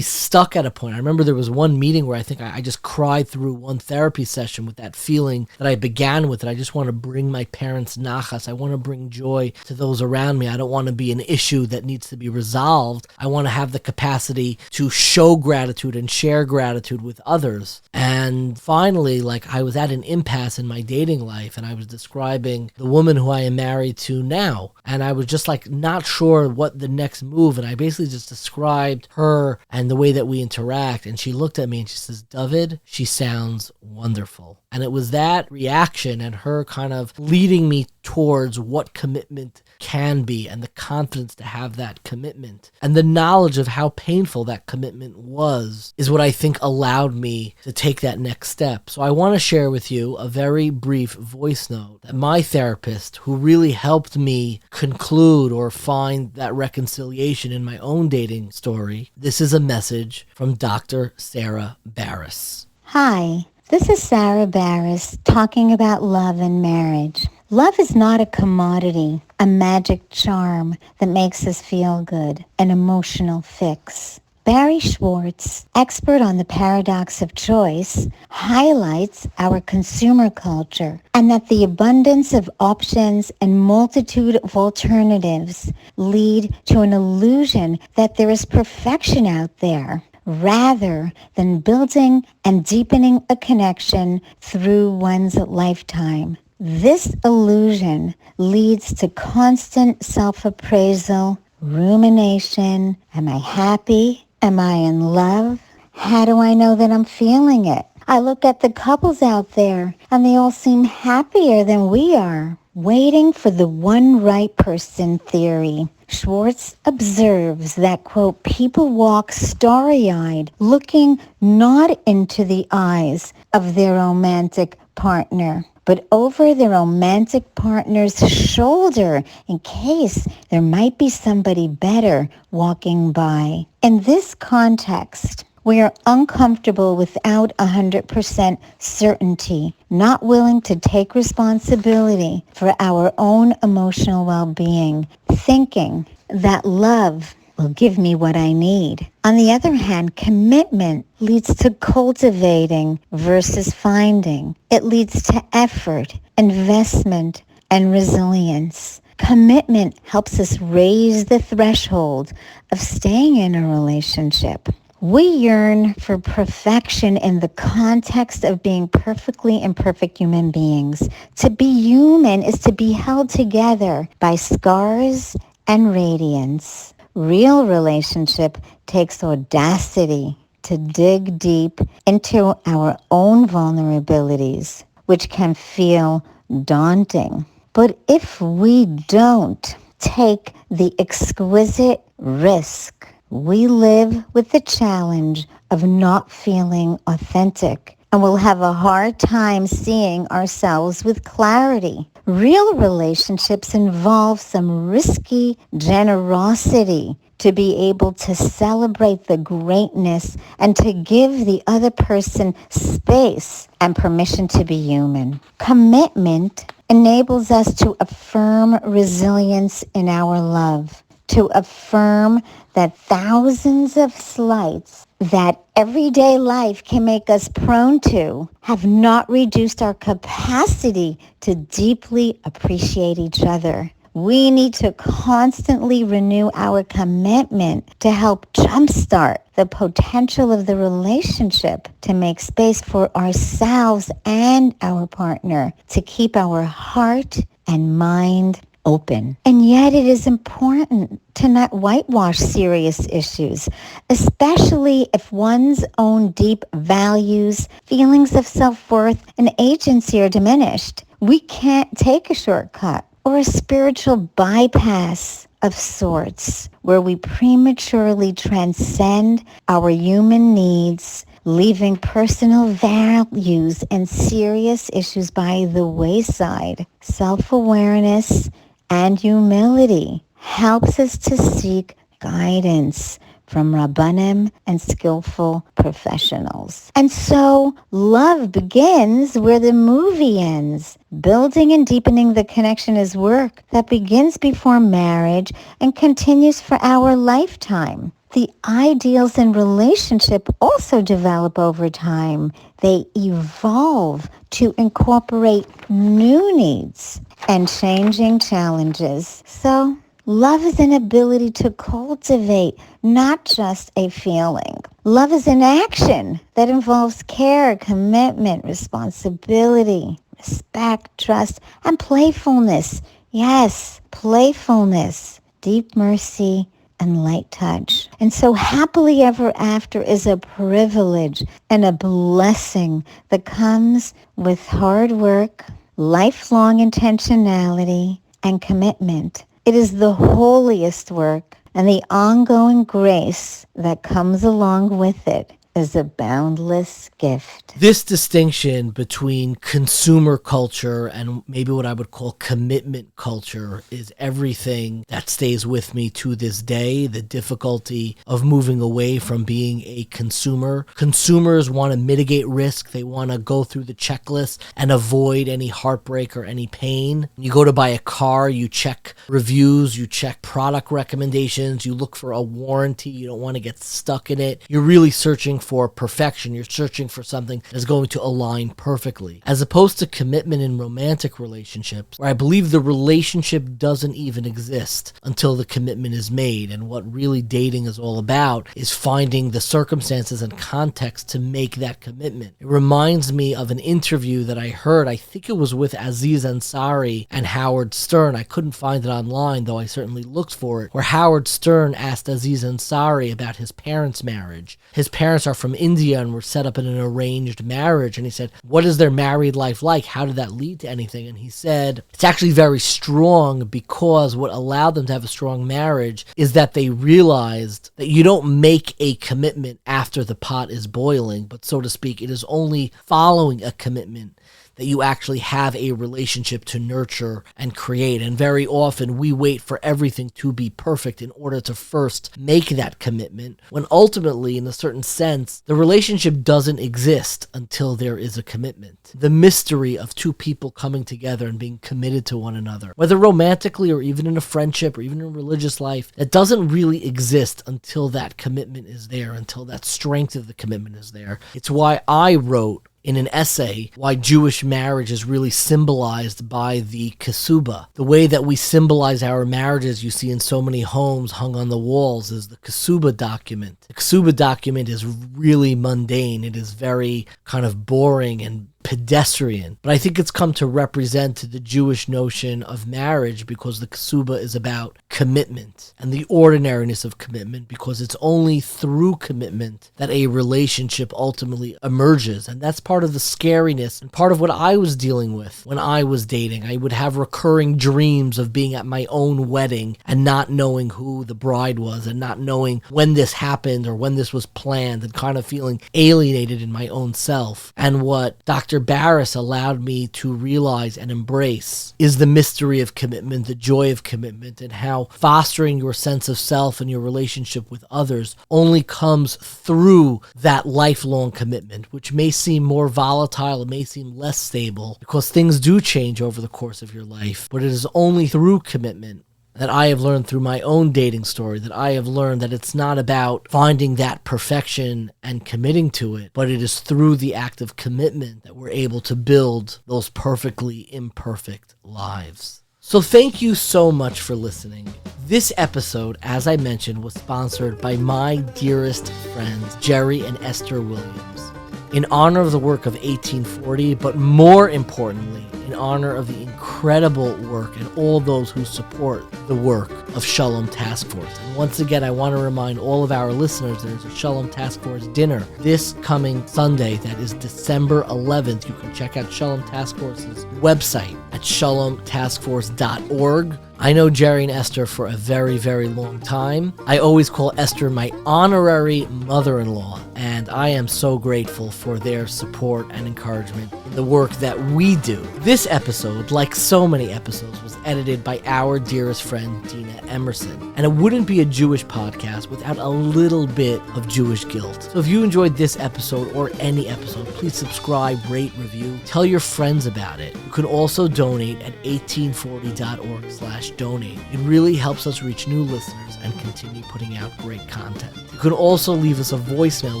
Speaker 3: stuck at a point. I remember there was one meeting where I think I just cried through one therapy session with that feeling that I began with, that I just want to bring my parents nachas. I want to bring joy to those around me. I don't want to be an issue that needs to be resolved. I want to have the capacity to show gratitude and share gratitude with others. And finally, I was at an impasse in my dating life, and I was describing the woman who I am married to now. And I was just not sure what the next move. And I basically just described her and the way that we interact. And she looked at me and she says, Dovid, she sounds wonderful. And it was that reaction and her kind of leading me towards what commitment can be, and the confidence to have that commitment and the knowledge of how painful that commitment was is what I think allowed me to take that next step. So I want to share with you a very brief voice note that my therapist, who really helped me conclude or find that reconciliation in my own dating story, this is a message from Dr. Sarah Barris.
Speaker 6: Hi, this is Sarah Barris talking about love and marriage. Love is not a commodity, a magic charm that makes us feel good, an emotional fix. Barry Schwartz, expert on the paradox of choice, highlights our consumer culture and that the abundance of options and multitude of alternatives lead to an illusion that there is perfection out there, rather than building and deepening a connection through one's lifetime. This illusion leads to constant self-appraisal, rumination. Am I happy? Am I in love? How do I know that I'm feeling it? I look at the couples out there and they all seem happier than we are. Waiting for the one right person theory. Schwartz observes that, quote, people walk starry-eyed, looking not into the eyes of their romantic partner, but over the romantic partner's shoulder in case there might be somebody better walking by. In this context, we are uncomfortable without 100% certainty, not willing to take responsibility for our own emotional well-being, thinking that love will give me what I need. On the other hand, commitment leads to cultivating versus finding. It leads to effort, investment, and resilience. Commitment helps us raise the threshold of staying in a relationship. We yearn for perfection in the context of being perfectly imperfect human beings. To be human is to be held together by scars and radiance. Real relationship takes audacity to dig deep into our own vulnerabilities, which can feel daunting. But if we don't take the exquisite risk, we live with the challenge of not feeling authentic, and we'll have a hard time seeing ourselves with clarity. Real relationships involve some risky generosity to be able to celebrate the greatness and to give the other person space and permission to be human. Commitment enables us to affirm resilience in our love, to affirm that thousands of slights that everyday life can make us prone to have not reduced our capacity to deeply appreciate each other. We need to constantly renew our commitment to help jumpstart the potential of the relationship, to make space for ourselves and our partner, to keep our heart and mind open. And yet it is important to not whitewash serious issues, especially if one's own deep values, feelings of self-worth, and agency are diminished. We can't take a shortcut or a spiritual bypass of sorts where we prematurely transcend our human needs, leaving personal values and serious issues by the wayside. Self-awareness and humility helps us to seek guidance from Rabbanim and skillful professionals. And so love begins where the movie ends. Building and deepening the connection is work that begins before marriage and continues for our lifetime. The ideals in relationship also develop over time. They evolve to incorporate new needs and changing challenges. So love is an ability to cultivate, not just a feeling. Love is an action that involves care, commitment, responsibility, respect, trust, and playfulness. Yes, playfulness, deep mercy, and light touch. And so happily ever after is a privilege and a blessing that comes with hard work, lifelong intentionality, and commitment. It is the holiest work, and the ongoing grace that comes along with it is a boundless gift.
Speaker 3: This distinction between consumer culture and maybe what I would call commitment culture is everything that stays with me to this day. The difficulty of moving away from being a consumer. Consumers want to mitigate risk. They want to go through the checklist and avoid any heartbreak or any pain. You go to buy a car, you check reviews, you check product recommendations, you look for a warranty, you don't want to get stuck in it. You're really searching for perfection. You're searching for something that's going to align perfectly. As opposed to commitment in romantic relationships, where I believe the relationship doesn't even exist until the commitment is made. And what really dating is all about is finding the circumstances and context to make that commitment. It reminds me of an interview that I heard, I think it was with Aziz Ansari and Howard Stern. I couldn't find it online, though I certainly looked for it, where Howard Stern asked Aziz Ansari about his parents' marriage. His parents are from India and were set up in an arranged marriage. And he said, what is their married life like? How did that lead to anything? And he said, it's actually very strong, because what allowed them to have a strong marriage is that they realized that you don't make a commitment after the pot is boiling, but so to speak, it is only following a commitment that you actually have a relationship to nurture and create. And very often we wait for everything to be perfect in order to first make that commitment, when ultimately, in a certain sense, the relationship doesn't exist until there is a commitment. The mystery of two people coming together and being committed to one another, whether romantically or even in a friendship or even in religious life, that doesn't really exist until that commitment is there, until that strength of the commitment is there. It's why I wrote in an essay why Jewish marriage is really symbolized by the Ketubah. The way that we symbolize our marriages, you see in so many homes hung on the walls, is the Ketubah document. The Ketubah document is really mundane. It is very kind of boring and pedestrian, but I think it's come to represent the Jewish notion of marriage, because the Ketubah is about commitment and the ordinariness of commitment, because it's only through commitment that a relationship ultimately emerges. And that's part of the scariness and part of what I was dealing with when I was dating. I would have recurring dreams of being at my own wedding and not knowing who the bride was and not knowing when this happened or when this was planned, and kind of feeling alienated in my own self. And what Dr. Barris allowed me to realize and embrace is the mystery of commitment, the joy of commitment, and how fostering your sense of self and your relationship with others only comes through that lifelong commitment, which may seem more volatile, it may seem less stable, because things do change over the course of your life, but it is only through commitment that I have learned through my own dating story, that I have learned that it's not about finding that perfection and committing to it, but it is through the act of commitment that we're able to build those perfectly imperfect lives. So thank you so much for listening. This episode, as I mentioned, was sponsored by my dearest friends, Jerry and Esther Williams. in honor of the work of 1840, but more importantly, in honor of the incredible work and all those who support the work of Shalom Task Force. And once again, I want to remind all of our listeners there's a Shalom Task Force dinner this coming Sunday. That is December 11th. You can check out Shalom Task Force's website at shalomtaskforce.org. I know Jerry and Esther for a very, very long time. I always call Esther my honorary mother-in-law, and I am so grateful for their support and encouragement in the work that we do. This episode, like so many episodes, was edited by our dearest friend, Dina Emerson. And it wouldn't be a Jewish podcast without a little bit of Jewish guilt. So if you enjoyed this episode or any episode, please subscribe, rate, review, tell your friends about it. You can also donate at 1840.org/donate. It really helps us reach new listeners and continue putting out great content. You can also leave us a voicemail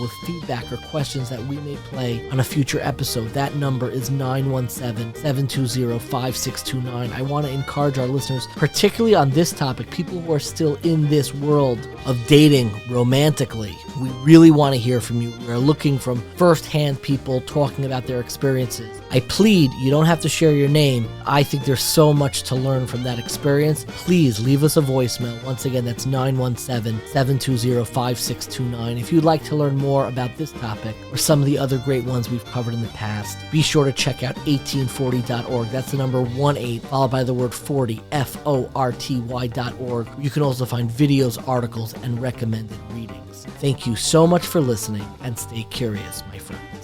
Speaker 3: with feedback or questions that we may play on a future episode. That number is 917-720-5629. I want to encourage our listeners, particularly on this topic, people who are still in this world of dating romantically. We really want to hear from you. We're looking from firsthand people talking about their experiences. I plead, you don't have to share your name. I think there's so much to learn from that experience. Please leave us a voicemail. Once again, that's 917-720-5629. If you'd like to learn more about this topic or some of the other great ones we've covered in the past, be sure to check out 1840.org. That's the number 18 followed by the word 40, FORTY.org. You can also find videos, articles, and recommended readings. Thank you so much for listening, and stay curious, my friend.